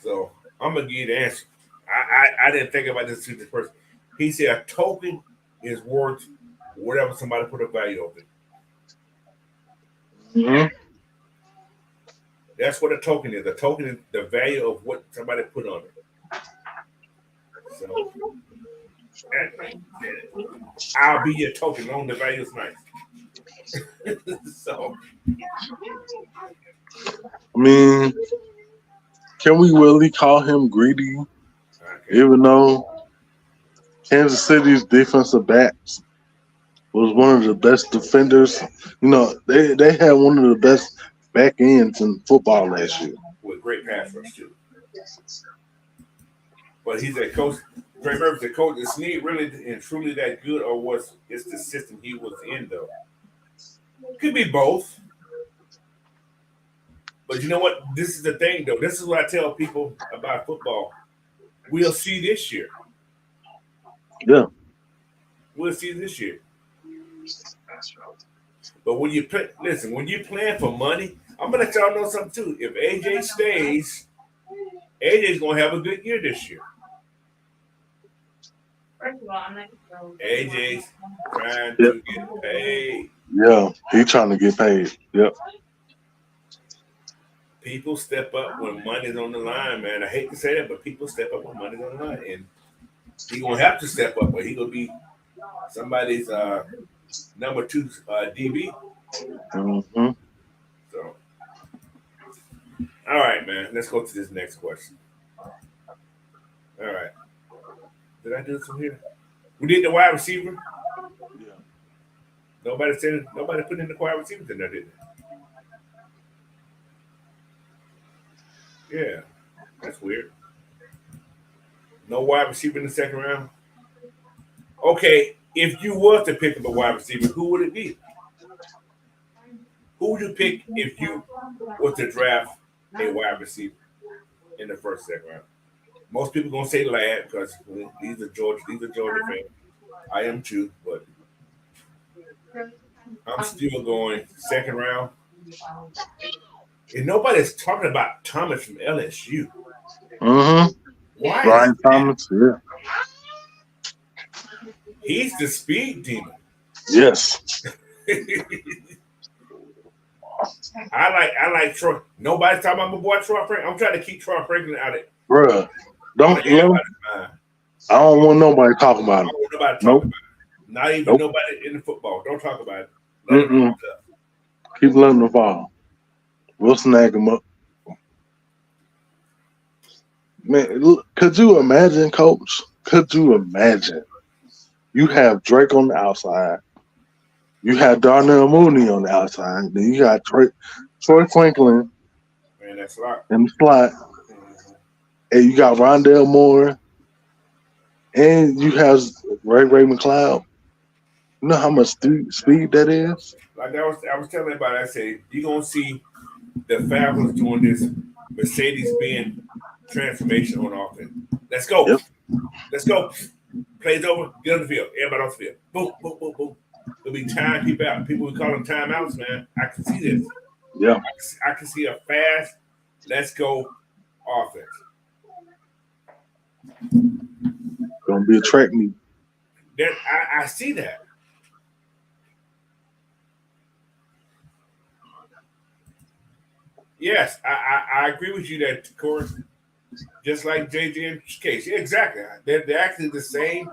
So I'm gonna give you the answer. I didn't think about this to this person. He said a token is worth whatever somebody put a value of it. Mm-hmm. That's what a token is. A token is the value of what somebody put on it. So I'll be your token. Loan the value is nice. So, I mean, can we really call him greedy? okay. Even though Kansas City's defensive backs was one of the best defenders. You know, they had one of the best back ends in football last year. With great pass rush too. But he's a coach. Trey Murphy's a coach. Is Snead really and truly that good, or was it's the system he was in though? Could be both. But you know what? This is the thing though. This is what I tell people about football. We'll see this year. Yeah. We'll see this year. But when you play, listen, when you playing for money, I'm gonna let y'all know something too. If AJ stays, AJ's gonna have a good year this year. First of all, I'm not so. AJ's trying Yep. to get paid. Yeah. He trying to get paid. Yep. People step up when money's on the line, man. I hate to say that, but people step up when money's on the line, and he gonna have to step up, but he gonna be somebody's number 2 DB. Mm-hmm. So, all right, man. Let's go to this next question. All right. Did I do this from here? We did the wide receiver. Yeah. Nobody put in the wide receivers in there, did they? Yeah, that's weird. No wide receiver in the second round. Okay, if you were to pick up a wide receiver, who would it be? Who would you pick if you were to draft a wide receiver in the first, second round? Most people gonna say Ladd because these are Georgia fans. I am too, but I'm still going second round. And nobody's talking about Thomas from LSU. Mm-hmm. Why? Brian Thomas. Yeah. He's the speed demon. Yes. I like Troy. Nobody's talking about my boy Troy Franklin. I'm trying to keep Troy Franklin out of it. Bruh. Don't let him, Everybody's mind. I don't want nobody talking I about him. don't want nobody talking Nope. about it. Not even Nope. nobody in the football. Don't talk about it. Let him Mm-mm. do stuff. Keep letting him fall. We'll snag him up. Man, look, could you imagine, Coach? Could you imagine? You have Drake on the outside. You have Darnell Mooney on the outside. Then you got Troy Franklin Man, that's right. in the slot. Mhm. And you got Rondell Moore. And you have Ray McLeod. You know how much speed that is? Like I was telling everybody, I said, you're gonna see the Falcons doing this Mercedes-Benz transformation on offense. Let's go. Yep. Let's go. Plays over, get on the field. Everybody on the field. Boom, boom, boom, boom. There'll be time people out. People will call them timeouts, man. I can see this. Yeah. I can see a fast, let's go offense. Gonna be a track meet. That I see that. Yes, I agree with you that, Corey. Just like JJ and Case. Yeah, exactly. They're actually the same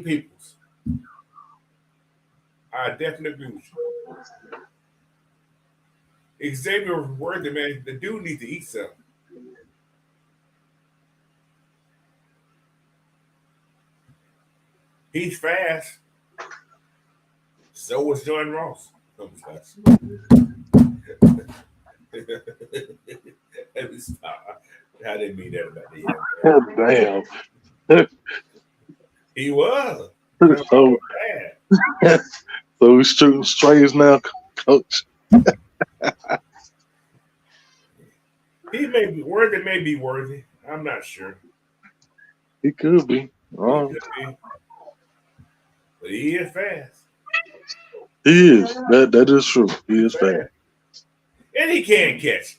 peoples. I definitely agree with you. Xavier Worthy, man, the dude needs to eat something. He's fast. So was John Ross. No, he's fast. Let me stop. I didn't mean that about the Damn. He was. So, Bad. so he's shooting strays now, Coach. He may be worthy. I'm not sure. He could be. He Oh, could be. But he is fast. he is. That is true. He is fast. And he can catch.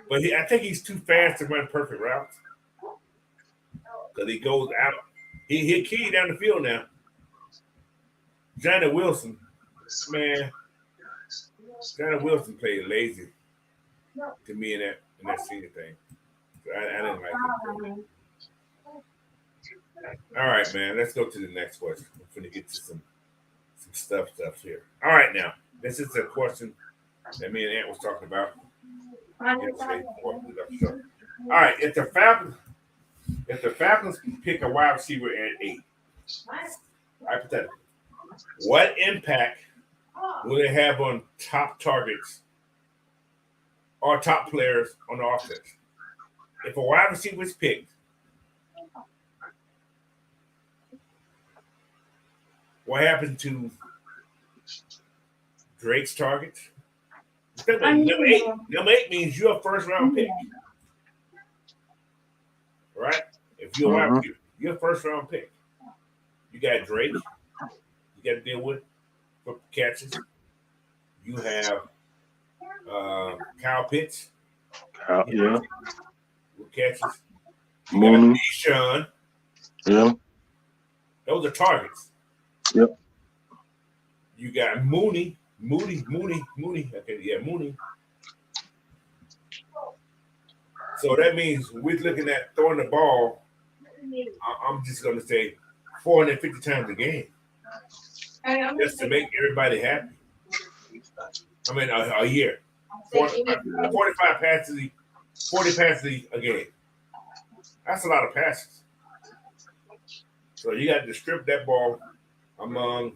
But I think he's too fast to run perfect routes. Because he goes out. He key down the field now. Johnny Wilson, man. Johnny Wilson played lazy to me in that senior thing. So I didn't like him. All right, man. Let's go to the next question. I'm going to get to some stuff here. All right, now this is a question that me and Ant was talking about yesterday before we left the show. All right, if the Falcons pick a wide receiver at 8, hypothetically, what impact will it have on top targets or top players on the offense? If a wide receiver is picked, what happens to Drake's targets? Number eight means you're a first round pick, right? If you're a wide receiver, you're a first round pick. You got Drake, you got to deal with for catches. You have Kyle Pitts, Yeah. with catches. You Mooney. got Deshaun. Yeah. Those are targets. Yep. You got Mooney. Okay, yeah, Mooney. So that means we're looking at throwing the ball. I'm just going to say 450 times a game, just to make everybody happy. I mean, a year. 45 passes, 40 passes a game. That's a lot of passes. So you got to distribute that ball among,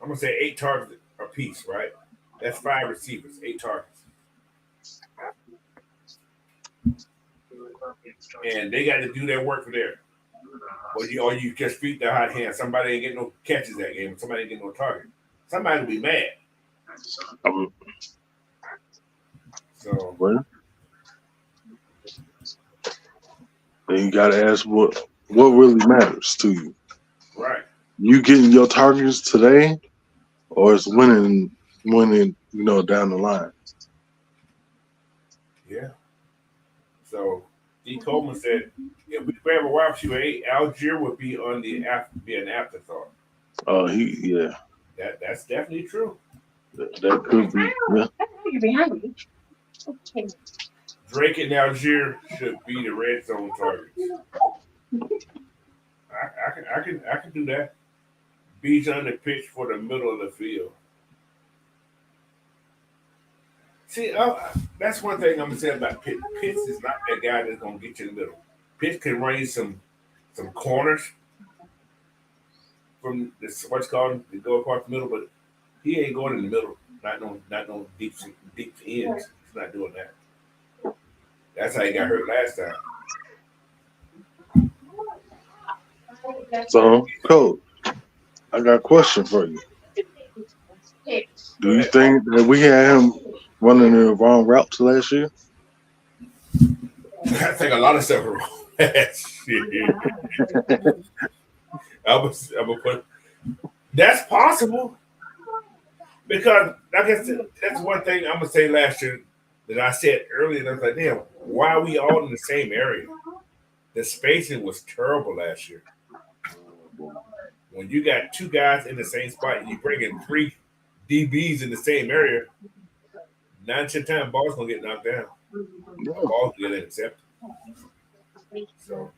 I'm going to say 8 targets a piece, right? That's 5 receivers, 8 targets. And they got to do their work for there. Or you just feed the hot hand. Somebody ain't getting no catches that game. Somebody ain't getting no target. Somebody will be mad. So then you gotta ask what really matters to you. Right. You getting your targets today, or it's winning, down the line. Yeah. So D. Coleman said, if we grab a wide receiver 8, Algier would be be an afterthought. Oh, That's definitely true. That could be. Yeah. Drake and Algier should be the red zone targets. I can do that. Beach on the pitch for the middle of the field. See, that's one thing I'm gonna say about Pitts. Pitts is not that guy that's gonna get you in the middle. Pitts can run some corners from this what's called to go across the middle, but he ain't going in the middle. Not no deep ends. He's not doing that. That's how he got hurt last time. So, Coach, I got a question for you. Do you think that we had him running the wrong routes last year? I think a lot of stuff were wrong. Shit. I'm gonna put that's possible because like I said, that's one thing I'm gonna say last year that I said earlier. And I was like, damn, why are we all in the same area? The spacing was terrible last year. When you got 2 guys in the same spot and you bring in 3 DBs in the same area, 9 10 times ball's gonna get knocked down. Ball's gonna get intercepted. So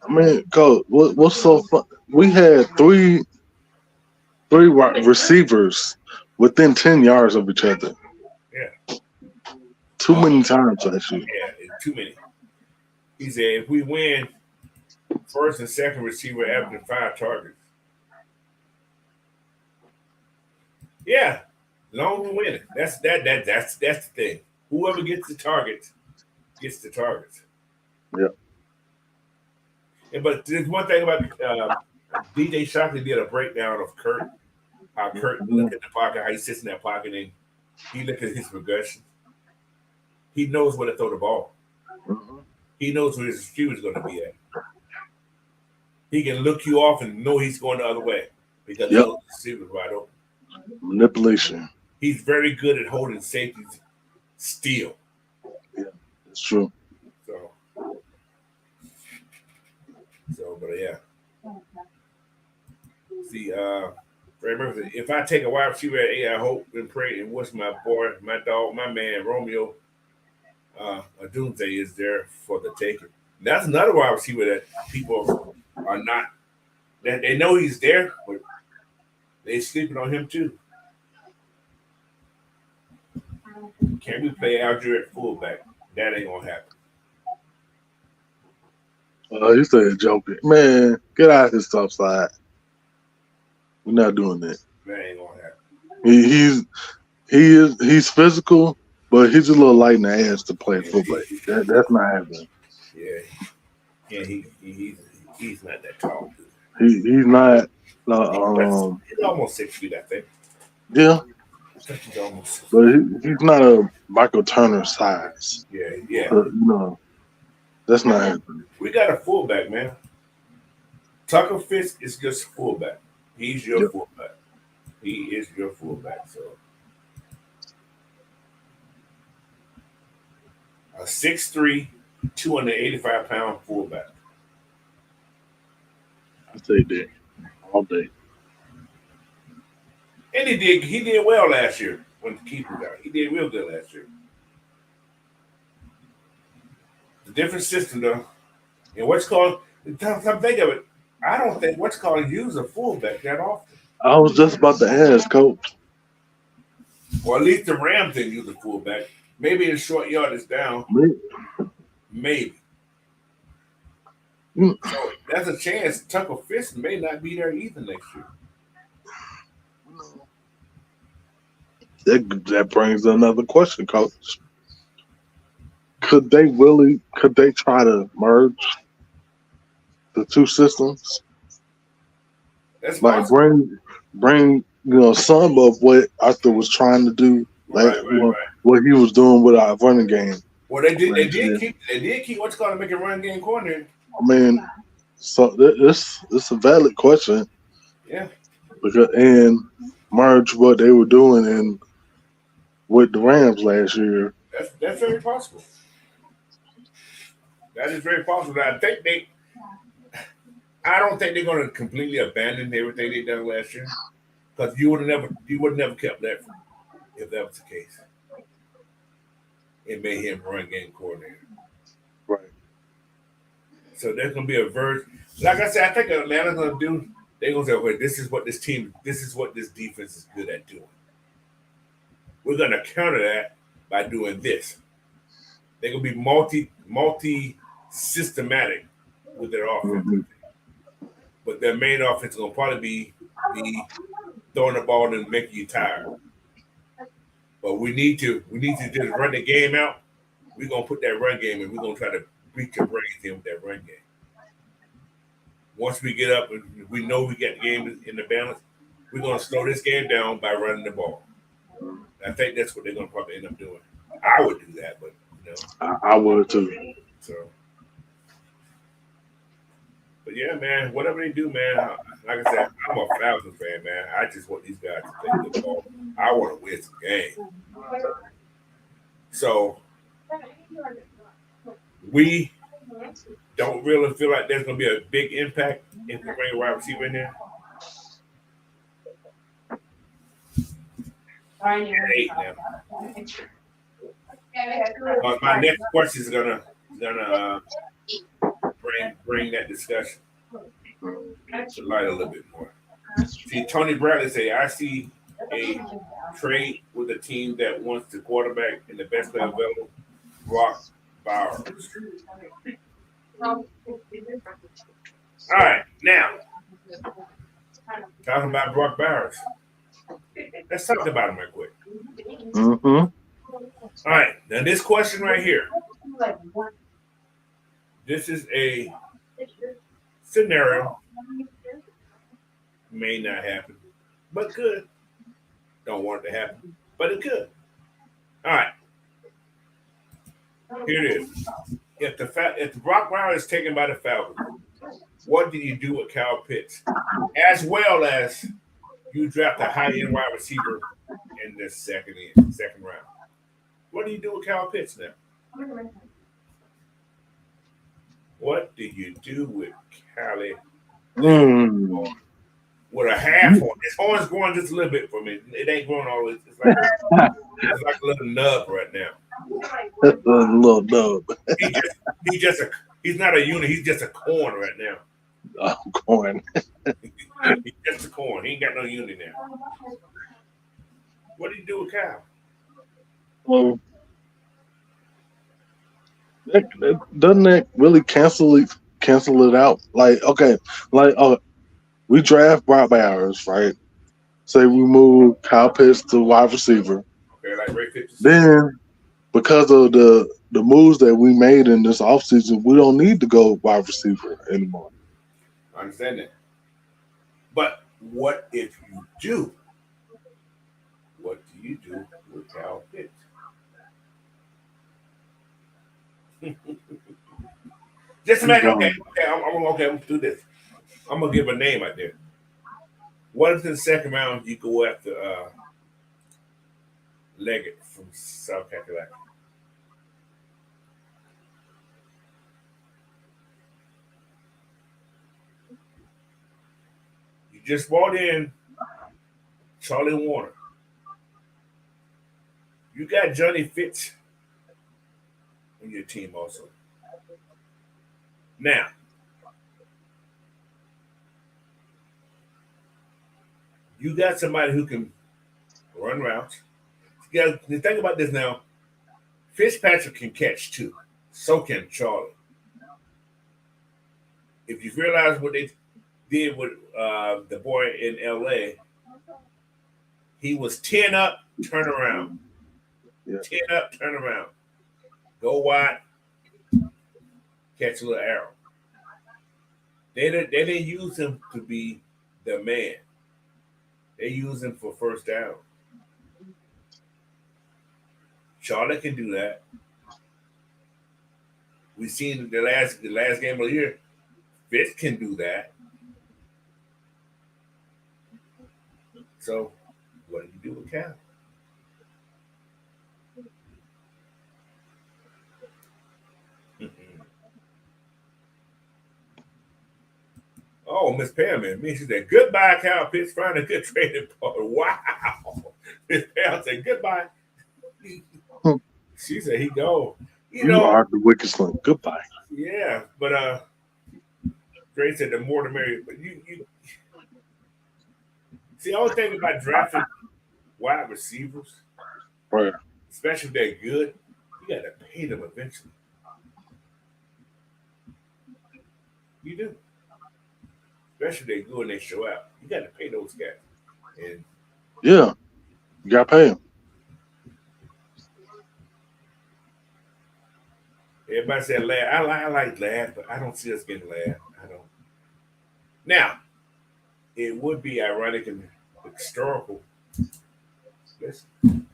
I mean, Coach, what's so fun? We had three receivers within 10 yards of each other. Yeah. Too many times last year. Yeah, it's too many. He said if we win, first and second receiver averaging 5 targets. Yeah, long as we win it. That's the thing. Whoever gets the targets gets the targets. Yeah. But there's one thing about DJ Shockley did a breakdown of Kurt. How Kurt looked at the pocket, how he sits in that pocket, and he looked at his progression. He knows where to throw the ball. Mm-hmm. He knows where his receiver is going to be at. He can look you off and know he's going the other way because the receiver is right open. Manipulation. He's very good at holding safeties still. Yeah, that's true. But yeah. See, remember, if I take a wide receiver at 8, I hope and pray and wish my boy, my dog, my man, Romeo, a doomsday is there for the taking. That's another wide receiver that people are not that they know he's there, but they sleeping on him too. Can we play Alger at fullback? That ain't gonna happen. You said joking. Man, get out of his top side. We're not doing that. That ain't gonna happen. He's physical, but he's a little light in the ass to play football. That's not happening. Yeah, he's not that tall. He's not. He's almost 6 feet, I think. Yeah, I think he's almost 6 feet. but he's not a Michael Turner size. Yeah. That's not happening. We got a fullback, man. Tucker Fisk is just fullback. He's your fullback. He is your fullback. So a 6'3", 285-pound fullback. I say that all day. And he did well last year when the keeper got. He did real good last year. The different system though. And what's called come think of it, I don't think what's called use a fullback that often. I was just about to ask, Coach. Or at least the Rams didn't use a fullback. Maybe in short yardage down. Maybe. So there's a chance Tucker Fisk may not be there either next year. That brings another question, Coach. Could they try to merge the two systems? That's like possible. bring some of what Arthur was trying to do, Right. what he was doing with our running game. Well, they did keep what's called to make a run game coordinator. I mean, so it's a valid question. Yeah. And merge what they were doing and with the Rams last year. That's very possible. That is very possible. I don't think they're going to completely abandon everything they done last year, because you would have never kept that if that was the case. It made him run game coordinator. Right. So there's going to be a version. Like I said, I think Atlanta's going to do. They're going to say, "Okay, this is what this defense is good at doing. We're going to counter that by doing this." They're going to be multi systematic with their offense. Mm-hmm. But their main offense is going to probably be throwing the ball and making you tired. But we need to just run the game out. We're going to put that run game in. We're going to try to beat your brains in with that run game. Once we get up and we know we got the game in the balance, we're going to slow this game down by running the ball. I think that's what they're going to probably end up doing. I would do that, but I would too. So, but yeah, man, whatever they do, man. Like I said, I'm a Falcons fan, man. I just want these guys to play good ball. I want to win some game. So we don't really feel like there's going to be a big impact if we bring a wide receiver in there. 8 now. My next question is gonna bring that discussion to light a little bit more. See, Tony Bradley say, I see a trade with a team that wants the quarterback and the best player available, Brock Bowers. All right, now talking about Brock Bowers. Let's talk about him right quick. Mm-hmm. All right, now this question right here. This is a scenario. May not happen, but could. Don't want it to happen, but it could. All right. Here it is. If the Brock Bowers is taken by the Falcons, what do you do with Kyle Pitts? As well as you draft a high-end wide receiver in the second round. What do you do with Kyle Pitts now? What do you do with Callie with a half horn? His horn's growing just a little bit for me. It ain't growing all the way. It's like a little nub right now. Little dub. He's not a unit. He's just a corn right now. I'm going. He's just a corn. He ain't got no unit now. What do you do with Cal? Well, doesn't that really cancel it out? Like, okay, like we draft Brock Bowers, right? Say we move Kyle Pitts to wide receiver. Okay, like Ray 56. Then because of the moves that we made in this offseason, we don't need to go wide receiver anymore. I understand that. But what if you do? What do you do with Kyle Pitts? Just imagine, okay, I'm gonna do this. I'm gonna give a name out there. What if in the second round you go after Leggett from South Carolina? You just brought in Charlie Warner. You got Johnny Fitz on your team also. Now, you got somebody who can run routes. You got to think about this now. Fitzpatrick can catch too. So can Charlie. If you realize what they did with the boy in LA, he was 10 up, turn around. Yeah. 10 up, turn around. Go wide, catch a little arrow. They didn't use him to be the man. They use him for first down. Charlotte can do that. We've seen the last game of the year. Fitz can do that. So, what do you do with Cal? Oh, Miss Pam and me, she said, goodbye, Cal Pitts. Find a good trading partner. Wow. Miss Pam said, goodbye. She said, he go. You are the weakest link. Goodbye. Yeah, but Dre said the more the merrier. But you see, the only thing about drafting wide receivers, Right. especially if they're good, you got to pay them eventually. You do. Especially if they're good and they show out. You got to pay those guys. And yeah, you got to pay them. Everybody said Ladd. I like Ladd, but I don't see us getting Ladd. I don't. Now, it would be ironic and historical. Listen,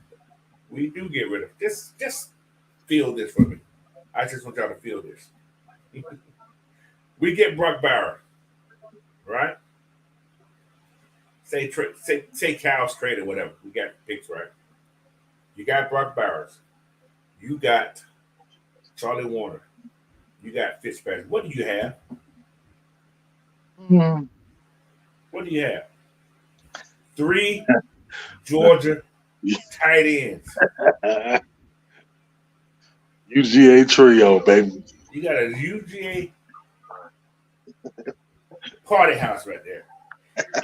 we do get rid of just feel this for me. I just want y'all to feel this. We get Brock Bauer, right? Say Cal's trade or whatever. We got picks, right? You got Brock Bowers. You got Charlie Warner. You got Fitzpatrick. What do you have? Mm-hmm. What do you have? 3 Georgia tight ends. UGA trio, baby. You got a UGA party house right there.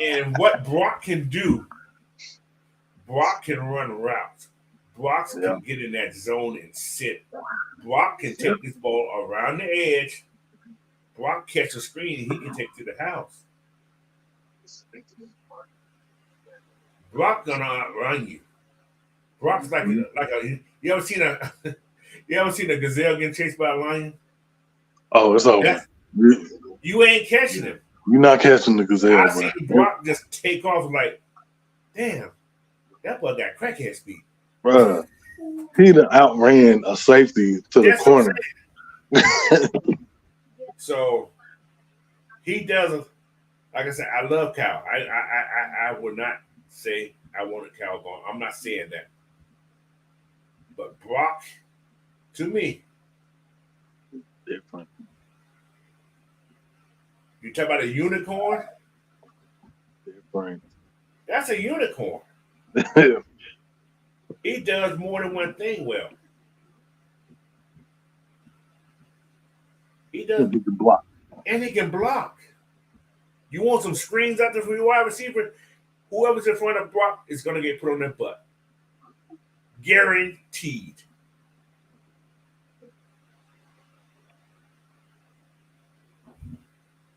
And what Brock can do, Brock can run routes. Brock can get in that zone and sit. Brock can take this ball around the edge. Brock catch a screen, he can take to the house. Brock gonna outrun you. Brock's like a you ever seen a gazelle getting chased by a lion? Oh, it's over. You ain't catching him. You're not catching the gazelle. I see Brock just take off like, damn, that boy got crackhead speed. Bruh, he done outran a safety to the corner. So he doesn't. Like I said, I love Cal. I would not say I wanted Cal gone. I'm not saying that. But Brock, to me, different. You talk about a unicorn? Different. That's a unicorn. He does more than one thing well. He does. He can block. And he can block. You want some screens out there for your wide receiver? Whoever's in front of block is going to get put on their butt. Guaranteed.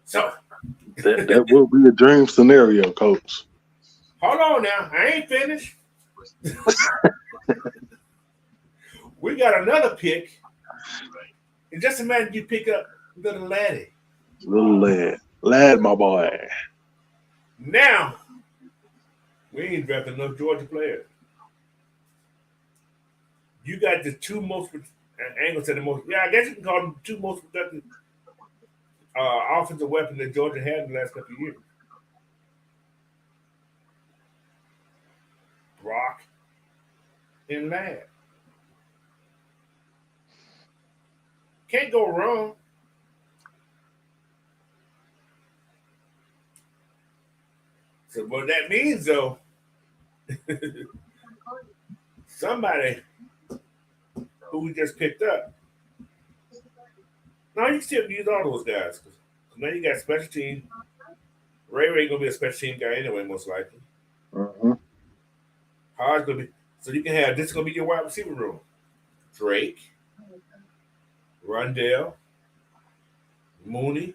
So that will be a dream scenario, Coach. hold on now. I ain't finished. We got another pick. And just imagine you pick up little laddie. Little lad, my boy. Now, we ain't drafting enough Georgia players. You got the two most, I ain't gonna say the most, yeah, I guess you can call them two most productive offensive weapons that Georgia had in the last couple of years. Brock and Ladd. Can't go wrong. So what that means though, somebody who we just picked up. Now you can still use all those guys. Cause now you got special team. Ray gonna be a special team guy anyway, most likely. Mm-hmm. Hard's gonna be so you can have this is gonna be your wide receiver room. Drake, Rundell, Mooney,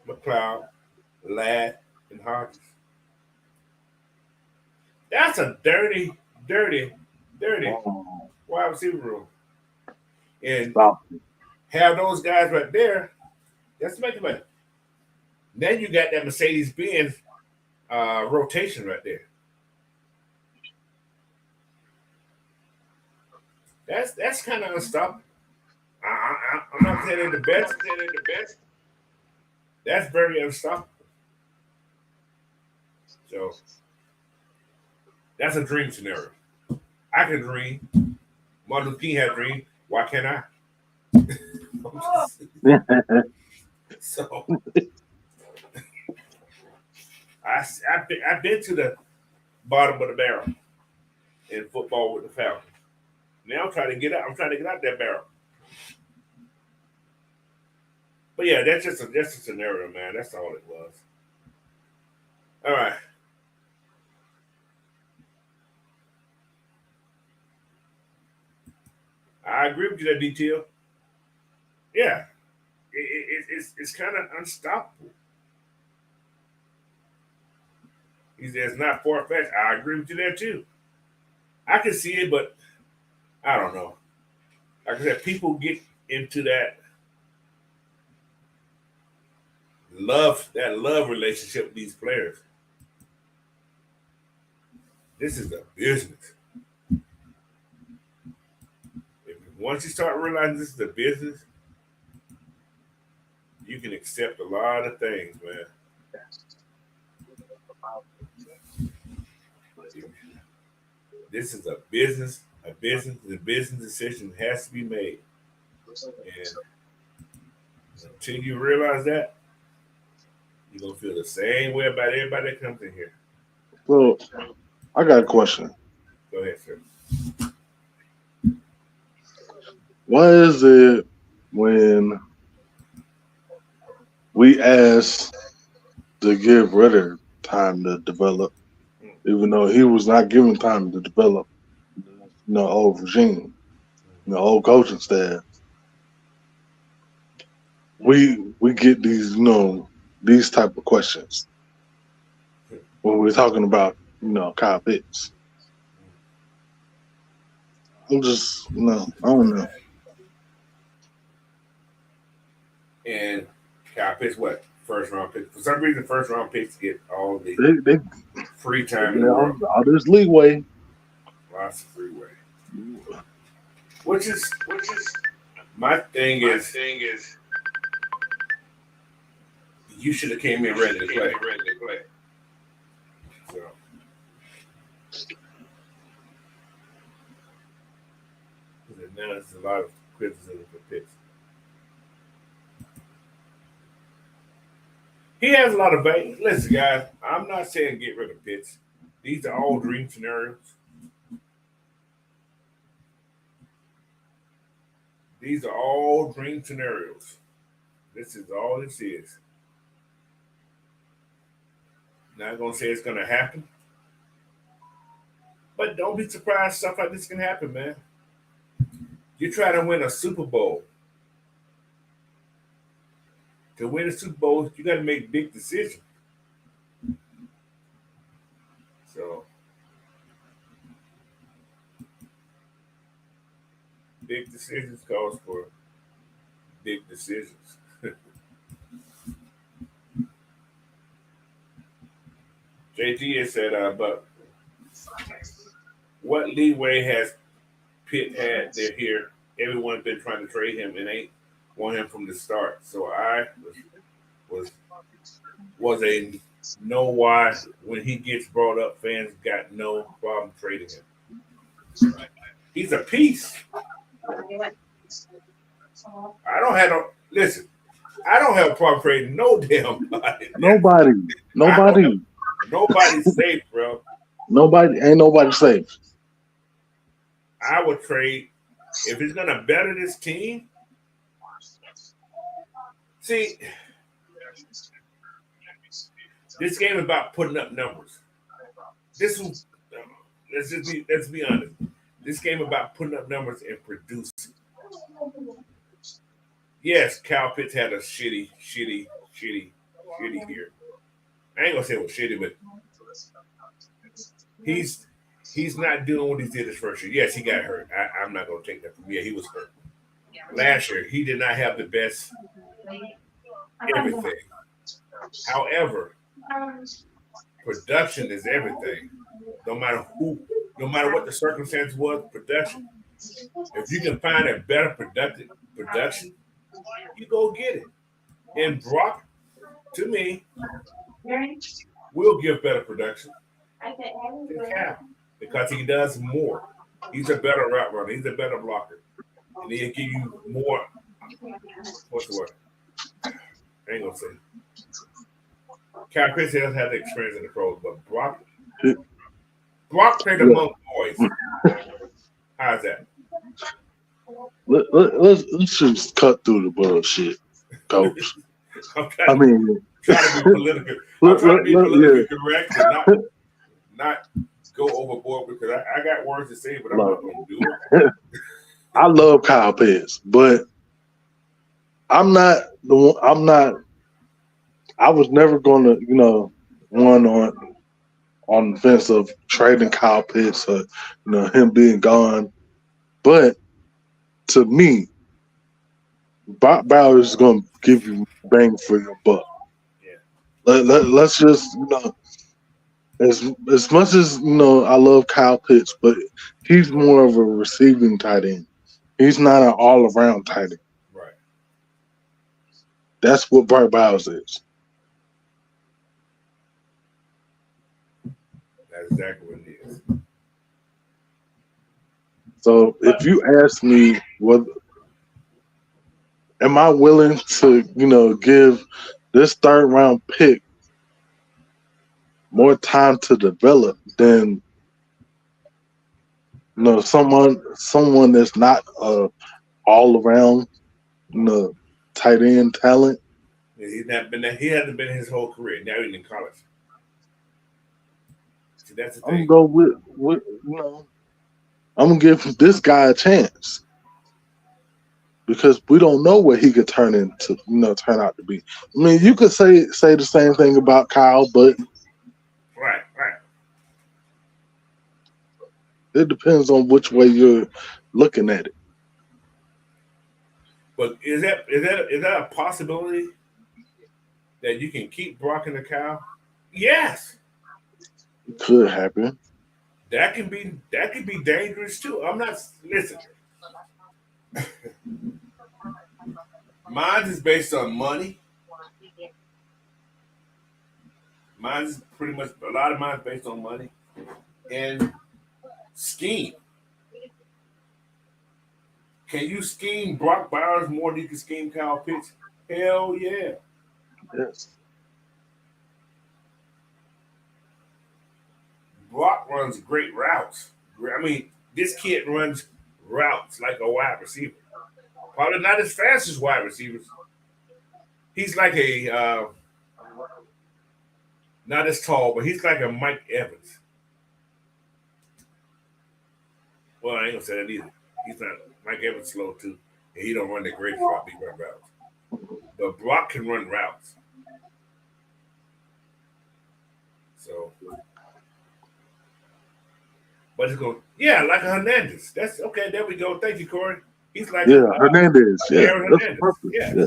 McLeod, Ladd, and Hodges. That's a dirty wide receiver room. And Stop. have those guys right there, that's making money. Then you got that Mercedes-Benz rotation right there. That's kind of unstoppable. I'm not saying they're the best. That's very unstoppable. So that's a dream scenario. I can dream. Martin Luther King had a dream. Why can't I? So I've been to the bottom of the barrel in football with the Falcons. Now I'm trying to get out. I'm trying to get out that barrel. But yeah, that's just a scenario, man. That's all it was. All right. I agree with you that detail. Yeah, it's kind of unstoppable. He says it's not far fetched. I agree with you there too. I can see it, but I don't know. Like I said, people get into that love relationship with these players. This is a business. Once you start realizing this is a business, you can accept a lot of things, man. This is a business decision has to be made. And until you realize that, you're going to feel the same way about everybody that comes in here. So, I got a question. Go ahead, sir. Why is it when we ask to give Ritter time to develop, even though he was not given time to develop, old regime, old coaching staff, we get these, these type of questions when we're talking about, Kyle Pitts. I'm just, I don't know. And Kyle Pitts, what? First round pick. For some reason, first round picks get all the They free time in the world. All this leeway. Lots of freeway. Which is my thing is you should have came in ready to play. So now there's a lot of criticism for Pitts. He has a lot of value. Listen, guys, I'm not saying get rid of Pitts. These are all dream scenarios. These are all dream scenarios. This is all this is. Not gonna say it's gonna happen, but don't be surprised stuff like this can happen, man. You try to win a Super Bowl. To win a Super Bowl, you got to make big decisions. So, big decisions calls for big decisions. JT has said, but what leeway has Pitt had there here? Everyone's been trying to trade him and ain't want him from the start. So I was a know why when he gets brought up, fans got no problem trading him. He's a piece. I don't have no listen. I don't have a problem trading no damn body. Nobody's safe, bro. Ain't nobody safe. I would trade if it's gonna better this team. See, this game is about putting up numbers. Let's be honest. This game is about putting up numbers and producing. Yes, Kyle Pitts had a shitty year. I ain't gonna say it was shitty, but he's not doing what he did his first year. Yes, he got hurt. I'm not gonna take that from him. Yeah, he was hurt. Last year, he did not have the best everything. However, production is everything. No matter what the circumstance was, production. If you can find a better production, you go get it. And Brock, to me, will give better production than Cal because he does more. He's a better route runner. He's a better blocker. And he'll give you more. What's the word? I ain't gonna say. Cal Pitts doesn't have the experience in the pros, but Brock played among boys. How's that? Let's just cut through the bullshit, coach. I'm trying to be political. Correct and not go overboard because I got words to say, but I'm not going to do it. I love Kyle Pitts, but I was never going to, one on the fence of trading Kyle Pitts or him being gone. But to me, Bob Bauer is going to give you bang for your buck. Yeah. Let's just as much as I love Kyle Pitts, but he's more of a receiving tight end. He's not an all-around tight end. Right. That's what Bart Bowers is. That's exactly what it is. So if you ask me, am I willing to, give this third-round pick more time to develop than someone that's not all-around, tight end talent? He's not been. He hasn't been his whole career. Now he's in college. See, that's the thing. I'm gonna go with I'm gonna give this guy a chance because we don't know what he could turn out to be. I mean, you could say the same thing about Kyle, but right. It depends on which way you're looking at it. But is that a possibility that you can keep Brock and the Kyle? Yes. It could happen. That can be dangerous too. I'm not listen. Mine is based on money. Mine's pretty much a lot of mine's based on money and scheme. Can you scheme Brock Bowers more than you can scheme Kyle Pitts? Hell yeah. Yes. Brock runs great routes. I mean, this kid runs routes like a wide receiver. Probably not as fast as wide receivers, He's like a not as tall, but he's like a Mike Evans. Well, I ain't gonna say that either. He's not Mike Evans slow too, and he don't run the greatest route. He run routes, but Brock can run routes. So, but it's going, yeah, like a Hernandez. That's okay. There we go. Thank you, Corey. He's like Yeah, Hernandez. Yeah, Aaron that's Hernandez. perfect. Yes, Yeah.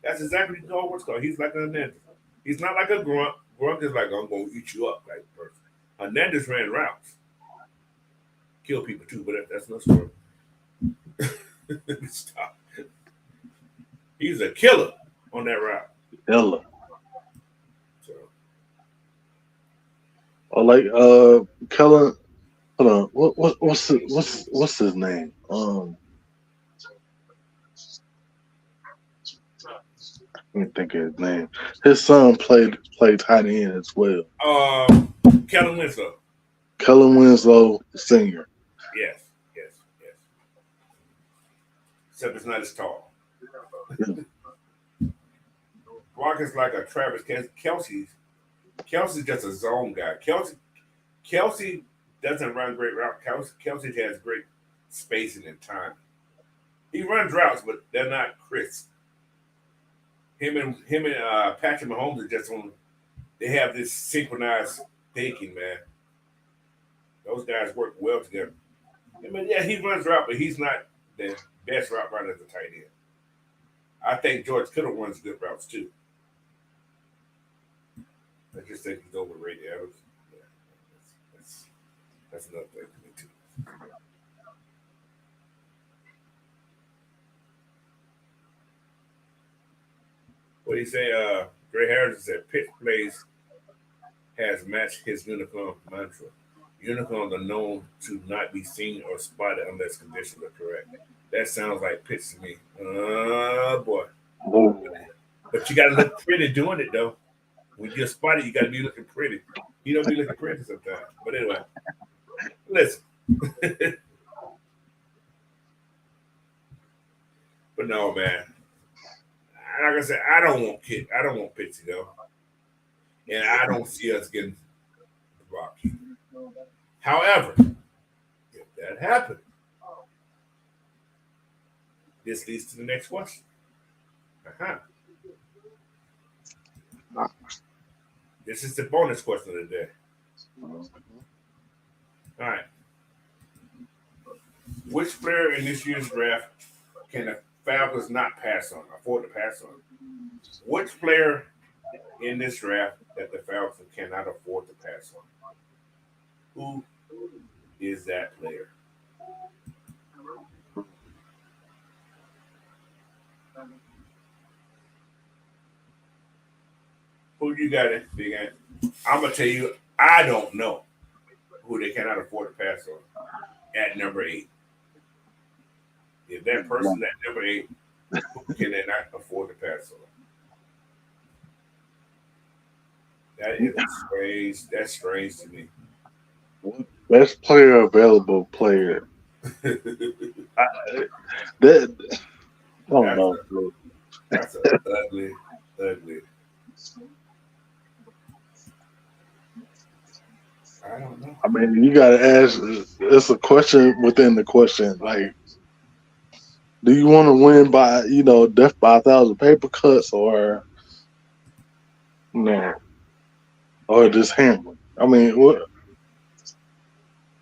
that's exactly what's called. He's like a Hernandez. He's not like a Grunt. Grunt is like I'm gonna eat you up type person. Hernandez ran routes, kill people too, but that's no story. Stop. He's a killer on that route. Hella. So Or like Kellen. Hold on. What's his name? Let me think of his name. His son played tight end as well. Kellen Winslow. Kellen Winslow Sr. Yes. Except it's not as tall. Brock is like a Travis Kelsey's just a zone guy. Kelsey doesn't run great routes. Kelsey has great spacing and timing. He runs routes, but they're not crisp. Him and Patrick Mahomes are just on. They have this synchronized thinking, man. Those guys work well together. I mean, yeah, he runs route, but he's not the best route runner as a tight end. I think George Kittle runs good routes too. I just think he's overrated. Yeah, that's another thing to me too. What do you say? Gray Harrison said Pitt plays has matched his unicorn mantra. Unicorns are known to not be seen or spotted unless conditions are correct. That sounds like Pitts to me. Oh boy. Oh. But you gotta look pretty doing it though. When you're spotted, you gotta be looking pretty. You don't be looking pretty sometimes. But anyway, listen. But no, man. Like I said, I don't want Pitsy though. And I don't see us getting Brock either. However, if that happens, this leads to the next question. This is the bonus question of the day. All right. Which player in this year's draft can the Falcons not afford to pass on? Which player in this draft that the Falcons cannot afford to pass on? Who is that player? Who you got it, Big Ant? I'm gonna tell you, I don't know who they cannot afford to pass on at number 8. If that person at number 8, who can they not afford to pass on? That is strange. That's strange to me. Best player available player. I don't know. That's ugly. I don't know. I mean, you gotta ask. It's a question within the question. Like, do you want to win by death by 1,000 paper cuts, or no, or just handle? I mean, what?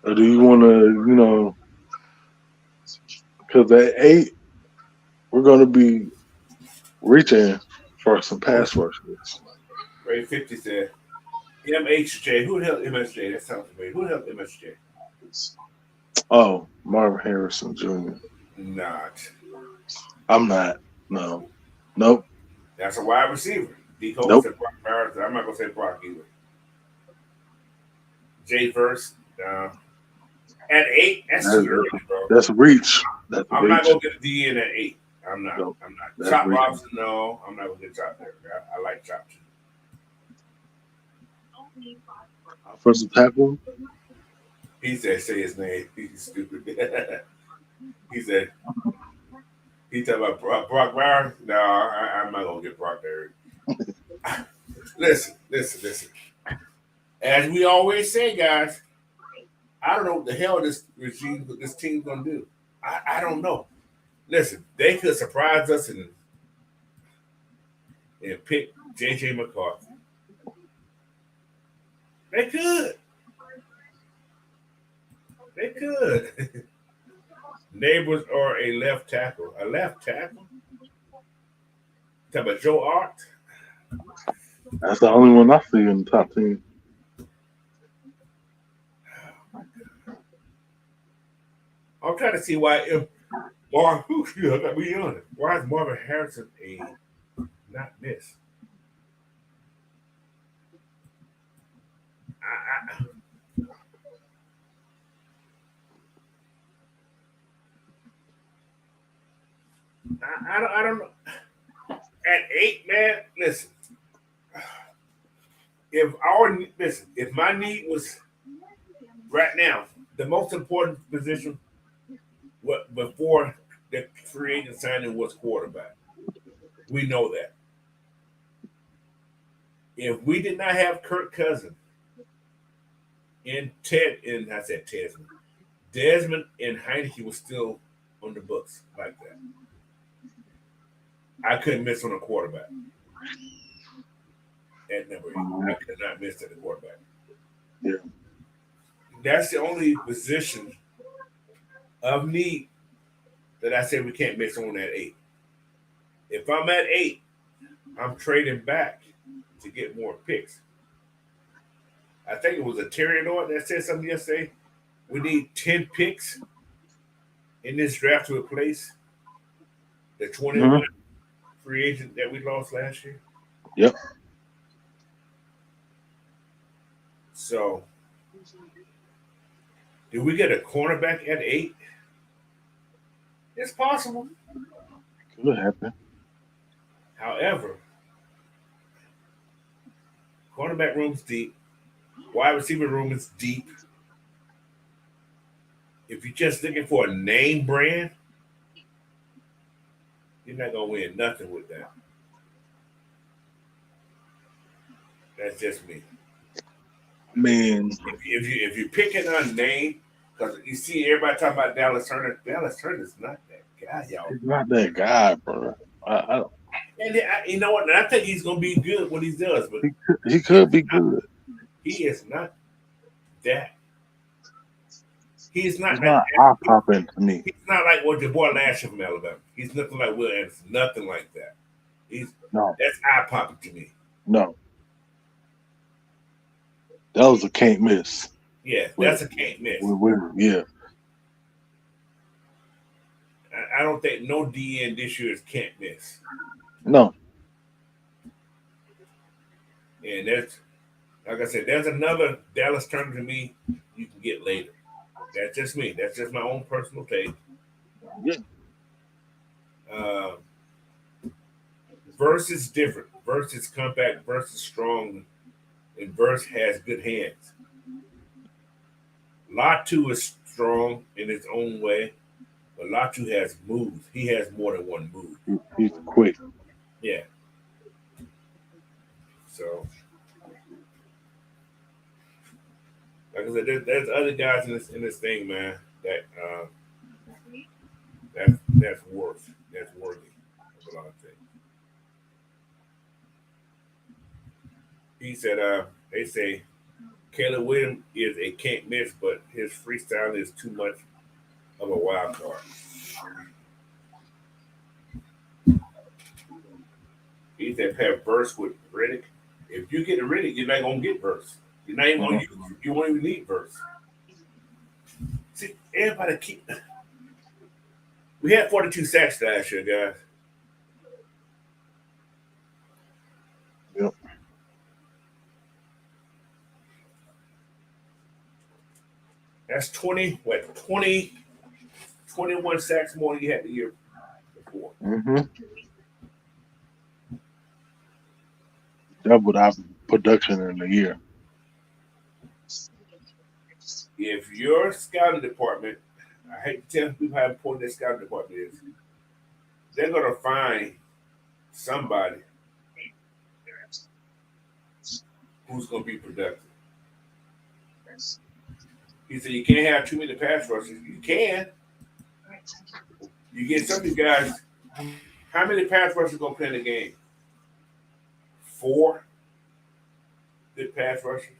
Or do you want to, because at 8, we're going to be reaching for some pass rushers. Ray 50 said, MHJ. Who the hell MSJ? That sounds familiar. Who the hell MSJ? Oh, Marvin Harrison Jr. Not. I'm not. No. Nope. That's a wide receiver. D. Cole Nope. said Brock Bowers. I'm not going to say Brock either. Jay first. At 8, that's too early, bro. That's a reach. I'm not going to get a D in at 8. I'm not. Nope. I'm not. That's Chop reaching. Robinson, no. I'm not going to get Chop there. I like Chop too. Offensive tackle. He said, say his name. He's stupid. he He talking about Brock Bowers? No, I'm not gonna get Brock there. Listen. As we always say, guys, I don't know what the hell this team's gonna do. I don't know. Listen, they could surprise us and pick JJ McCarthy. They could. They could. Neighbors are a left tackle. A left tackle? Talk about Joe Art. That's the only one I see in the top 10. I'm trying to see why if Marvin, I gotta be honest. Why is Marvin Harrison a not miss? I don't know. At 8, man, listen. If my need was right now, the most important position before the free agent signing was quarterback. We know that. If we did not have Kirk Cousins and Desmond and Heinicke was still on the books like that, I couldn't miss on a quarterback. At number 8, I could not miss at the quarterback. Yeah. That's the only position of need that I said we can't miss on at 8. If I'm at 8, I'm trading back to get more picks. I think it was a Terry Lord that said something yesterday. We need 10 picks in this draft to replace the 21 free agent that we lost last year. Yep. So, did we get a cornerback at 8? It's possible. Could happen. However, cornerback room's deep. Wide receiver room is deep. If you're just looking for a name brand, you're not gonna win nothing with that. That's just me. Man, If you're picking a name, because you see everybody talking about Dallas Turner. Dallas Turner's not that guy, y'all. he's not that guy, bro. And you know what? And I think he's gonna be good when he does, but He could be good. he is not that. He's not eye popping to me. He's not like what the boy last year from Alabama. He's nothing like Will Anderson. Nothing like that. That's eye popping to me. No. That was a can't miss. Yeah, that's a can't miss. Yeah. I don't think no DN this year is can't miss. No. And that's, like I said, there's another Dallas Turner to me you can get later. That's just me. That's just my own personal take. Yeah. Verse is different. Verse is compact. Verse is strong. And Verse has good hands. Latu is strong in his own way, but Latu has moves. He has more than one move. He's quick. Yeah. So, like I said, there's other guys in this thing, man. That's worthy of a lot of things. He said, they say Caleb Williams is a can't miss, but his freestyle is too much of a wild card. He said have Verse with Riddick. If you get a Riddick, you're not gonna get Verse. You're not even gonna you won't even need Verse. See, everybody we had 42 sacks last year, guys. Yep. That's 21 sacks more than you had the year before. Mm-hmm. Doubled our production in a year. If your scouting department, I hate to tell people how important that scouting department is. they're gonna find somebody who's gonna be productive. He said you can't have too many pass rushers. You can. You get some of these guys. How many pass rushers gonna play in the game? 4 good pass rushers.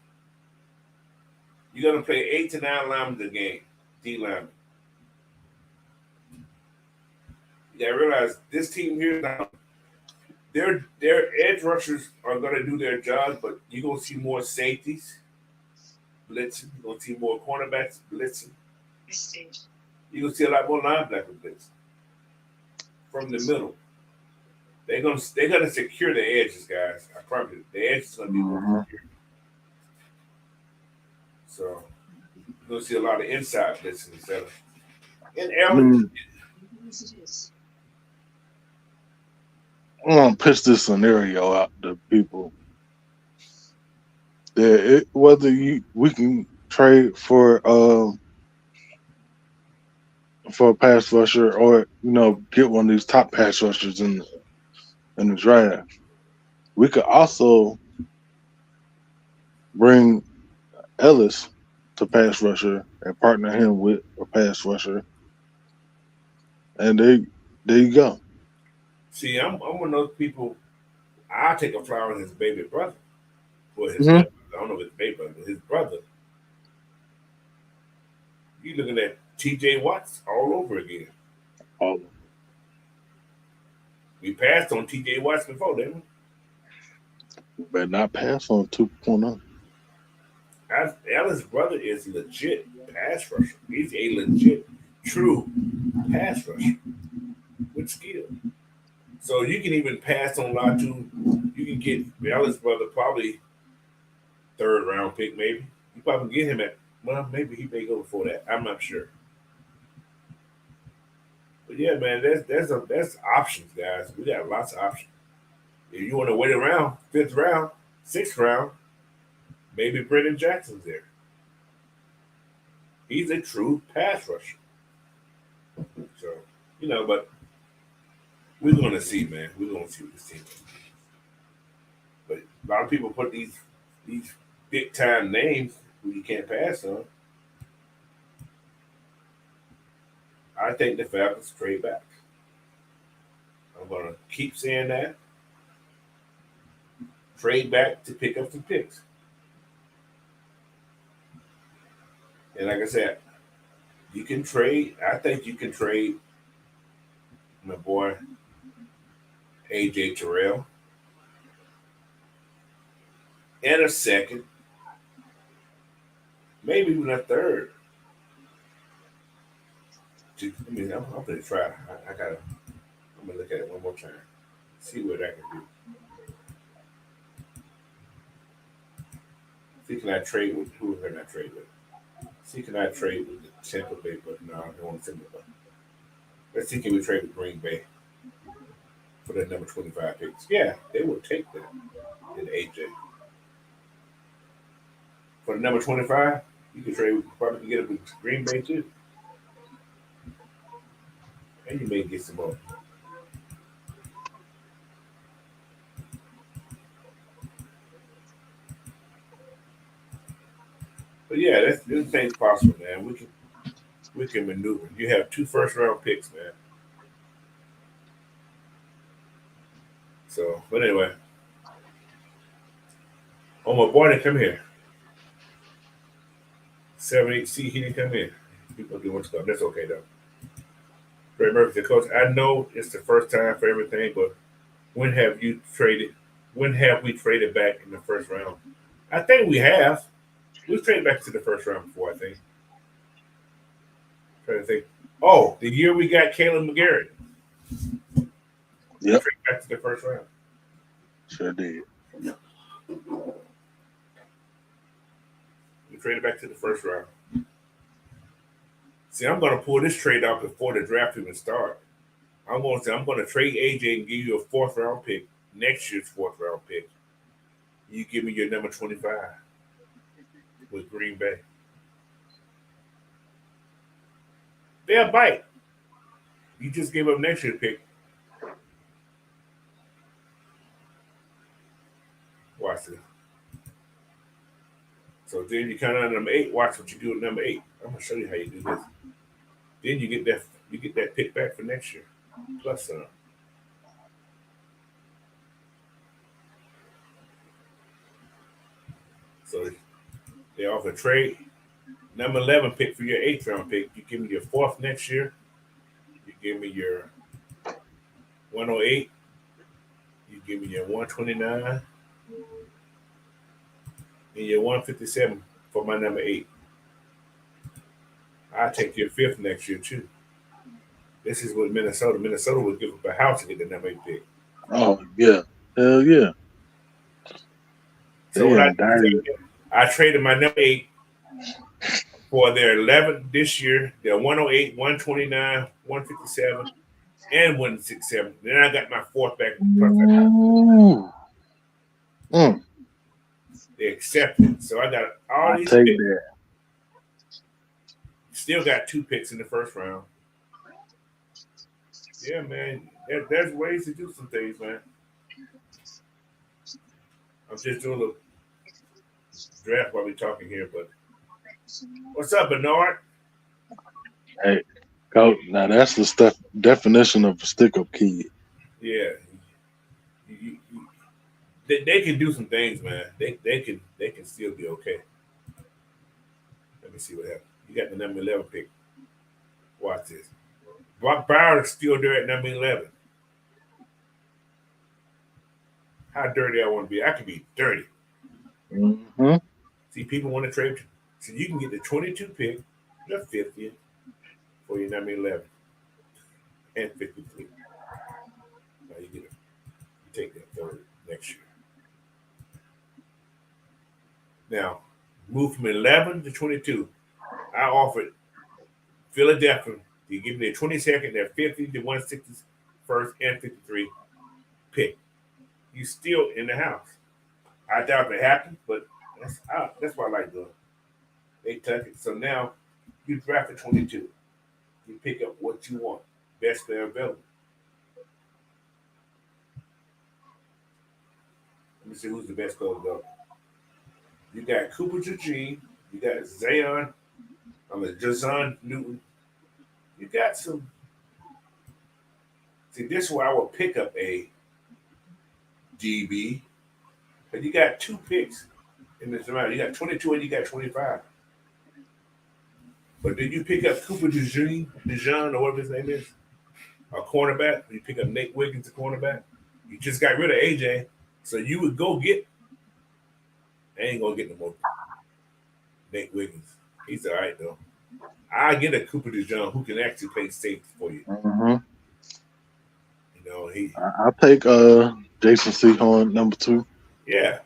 You're gonna play 8 to 9 linemen a game. D linemen. You gotta realize this team here now. Their edge rushers are gonna do their job, but you're gonna see more safeties blitzing. You're gonna see more cornerbacks blitzing. You're gonna see a lot more linebacker blitzing from the middle. They're gonna secure the edges, guys. I promise you. The edge is gonna be more secure. So you're gonna see a lot of inside blitzing instead of and Ellen. I want to pitch this scenario out to people. That we can trade for a pass rusher or get one of these top pass rushers in the draft. We could also bring Ellis to pass rusher and partner him with a pass rusher, and there you go. See, I'm one of those people. I take a flower on his baby brother. Well, his Mhm. I don't know if his baby brother, but his brother. You looking at T.J. Watts all over again. Oh, We passed on T.J. Watts before, didn't we? better not pass on 2.0. Allen's brother is legit pass rusher. He's a legit, true pass rusher with skill. So you can even pass on Latu. You can get Allen's brother probably 3rd round pick, maybe. You probably get him at maybe he may go before that. I'm not sure. But yeah, man, that's options, guys. We got lots of options. If you want to wait around 5th round, 6th round, maybe Brendan Jackson's there. He's a true pass rusher. So, but we're gonna see, man. We're gonna see what this team is. But a lot of people put these big time names who you can't pass on. I think the Falcons trade back. I'm gonna keep saying that. Trade back to pick up some picks. And like I said, you can trade. I think you can trade my boy AJ Terrell and a 2nd, maybe even a 3rd. I'm gonna try. I'm gonna look at it one more time. See what I can do. See, can I trade with who can I trade with? See, can I trade with the Tampa Bay? But no, I don't want to send it. Let's see, can we trade with Green Bay for that number 25 picks? Yeah, they will take that in AJ. For the number 25, you can trade. Probably can get it with Green Bay too, and you may get some more. But yeah, this thing's possible, man. We can maneuver. You have 2 first-round picks, man. So, but anyway, my boy didn't come here. 7-8C, he didn't come in. People doing stuff. That's okay though. Trey Murphy, the coach. I know it's the first time for everything, but when have you traded? When have we traded back in the first round? I think we have. We've traded back to the first round before, I think. Trying to think. Oh, the year we got Caleb McGarrett. Yep. Traded back to the first round. Sure did. We traded back to the first round. See, I'm going to pull this trade out before the draft even starts. I'm going to trade AJ and give you a 4th round pick, next year's 4th round pick. You give me your number 25 with Green Bay. They'll bite. You just gave up next year's pick. Watch this. So then you count on number 8. Watch what you do with number 8. I'm gonna show you how you do this. Then you get that pick back for next year, plus some. So they offer trade number 11 pick for your 8th round pick. You give me your 4th next year. You give me your 108. You give me your 129 and your 157 for my number 8. I'll take your 5th next year too. This is what Minnesota. Minnesota would give up a house to get the number 8 pick. Oh yeah, hell yeah. So what Damn, I traded my number 8 for their 11th this year, their 108, 129, 157, and 167. Then I got my 4th back. They accepted. So I got all these take picks. that. Still got 2 picks in the first round. Yeah, man. There's ways to do some things, man. I'm just doing a little draft while we're talking here, but what's up, Bernard? Hey, go now. That's the definition of a stick-up kid. Yeah. They can do some things, man. They can still be okay. Let me see what happens. You got the number 11 pick. Watch this. Brock Bowers is still there at number 11. How dirty I want to be. I can be dirty. Mm-hmm. See, people want to trade you. So you can get the 22 pick, the 50th, for your number 11 and 53. Now you get it. You take that 3rd next year. Now, move from 11 to 22. I offered Philadelphia to give me their 22nd, their 50, the 161st, and 53 pick. You still in the house. I doubt it happened, but that's what I like doing. They took it. So now you draft at 22. You pick up what you want. Best player available. Let me see who's the best player available. You got Cooper Eugene. You got Jazon Newton. You got some. See, this is where I will pick up a DB. But you got 2 picks in this round. You got 22 and you got 25. But did you pick up Cooper Dejean, or whatever his name is? A cornerback? You pick up Nate Wiggins, a cornerback? You just got rid of AJ. So you would go get. I ain't going to get no more Nate Wiggins. He's all right, though. I get a Cooper DeJean who can actually play safety for you. Mm-hmm. You know, I'll take Jason Sehorn, number 2. Yeah.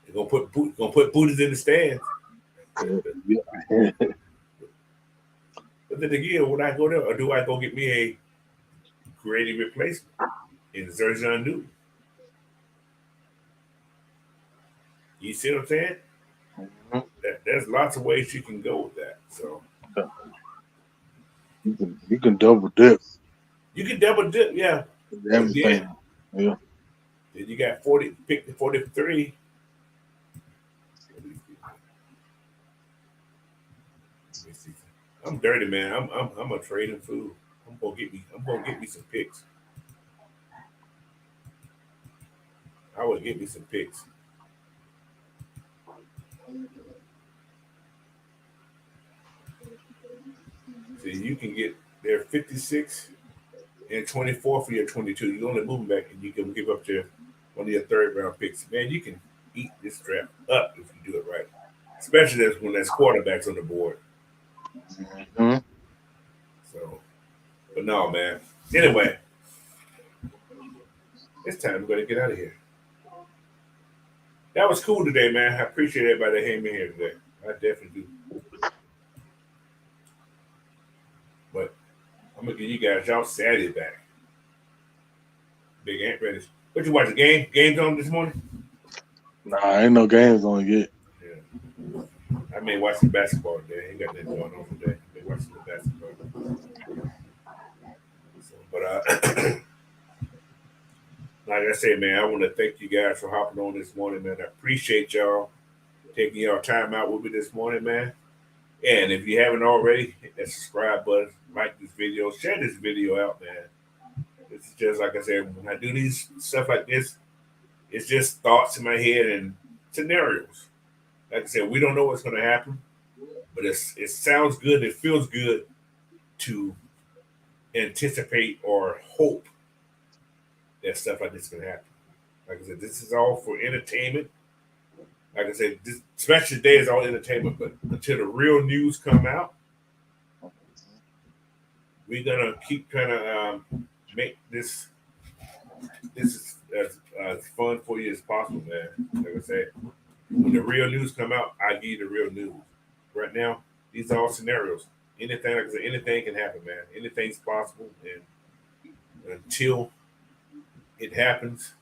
They're gonna put booties in the stands. Yeah. But then again, would I go there or do I go get me a graded replacement in Zerjan Newton? You see what I'm saying? Mm-hmm. There's lots of ways you can go with that. So you can double dip. you can double dip, yeah. Everything. Yeah. Then you got pick the 43. I'm dirty, man. I'm a trading fool. I'm gonna get me some picks. I would get me some picks. See, you can get their 56 and 24 for your 22. You only move them back and you can give up to one of your 3rd round picks. Man, you can eat this draft up if you do it right. Especially when there's quarterbacks on the board. Mm-hmm. So, but no, man. Anyway, it's time we're going to get out of here. That was cool today, man. I appreciate everybody that came in here today. I definitely do. But I'm going to give you guys y'all Saturday back. Big Ant ready. What you watch, the game? Games on this morning? Nah, ain't no games on yet. Yeah. I may watch some basketball today. Ain't got nothing going on today. I may watch some basketball. So, but like I said, man, I want to thank you guys for hopping on this morning, man. I appreciate y'all taking y'all time out with me this morning, man. And if you haven't already, hit that subscribe button, like this video, share this video out, man. This is just like I said, when I do these stuff like this, it's just thoughts in my head and scenarios. Like I said, we don't know what's going to happen, but it sounds good. It feels good to anticipate or hope that stuff like this is going to happen. Like I said, this is all for entertainment. Like I said, this especially today is all entertainment, but until the real news come out, we're gonna keep trying to make this as fun for you as possible, man. Like I said, when the real news come out, I give you the real news. Right now, these are all scenarios. Anything, like I said, anything can happen, man. Anything's possible, and until it happens,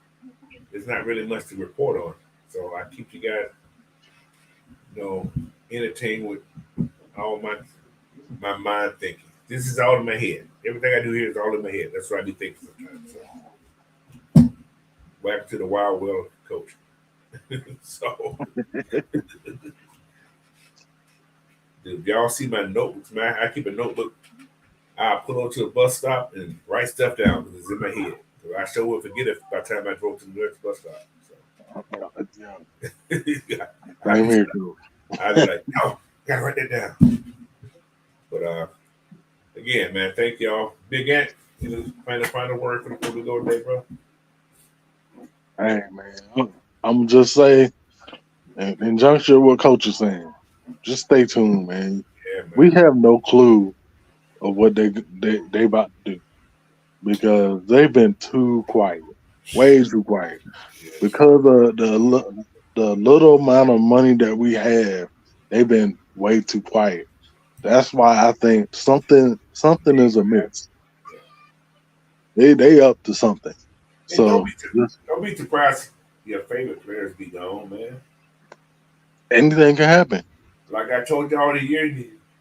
there's not really much to report on. So I keep you guys, entertained with all my mind thinking. This is all in my head. Everything I do here is all in my head. That's what I be thinking sometimes. So, back to the wild world, coach. So, if y'all see my notebooks, man, I keep a notebook. I pull onto a bus stop and write stuff down because it's in my head. So I sure will forget it by the time I drove to the next bus stop. So. Same here too. I'd be like, oh, gotta write that down. But again, man, thank y'all. Big Ant, final word before we go today, bro. Hey man, I'm just saying, in conjunction with what Coach is saying, just stay tuned, man. Yeah, man. We have no clue of what they about to do because they've been too quiet, way too quiet. Because of the little amount of money that we have, they've been way too quiet. That's why I think something is amiss. They up to something. And So don't be surprised your favorite players be gone, man. anything can happen. Like I told y'all the year,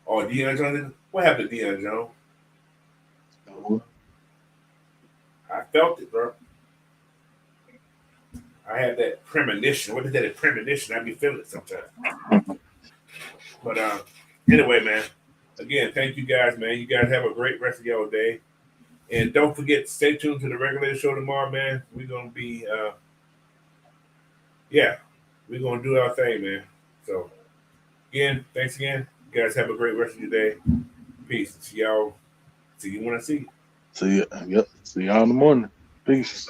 Deion Jones. What happened to Deion Jones? I felt it, bro. I had that premonition. What is that? A premonition? I be feeling it sometimes. But anyway, man. Again, thank you guys, man. You guys have a great rest of your day. And don't forget, stay tuned to the regular show tomorrow, man. We're gonna be we're gonna do our thing, man. So again, thanks again. You guys have a great rest of your day. Peace. See y'all. See you when I see you. See y'all in the morning. Peace.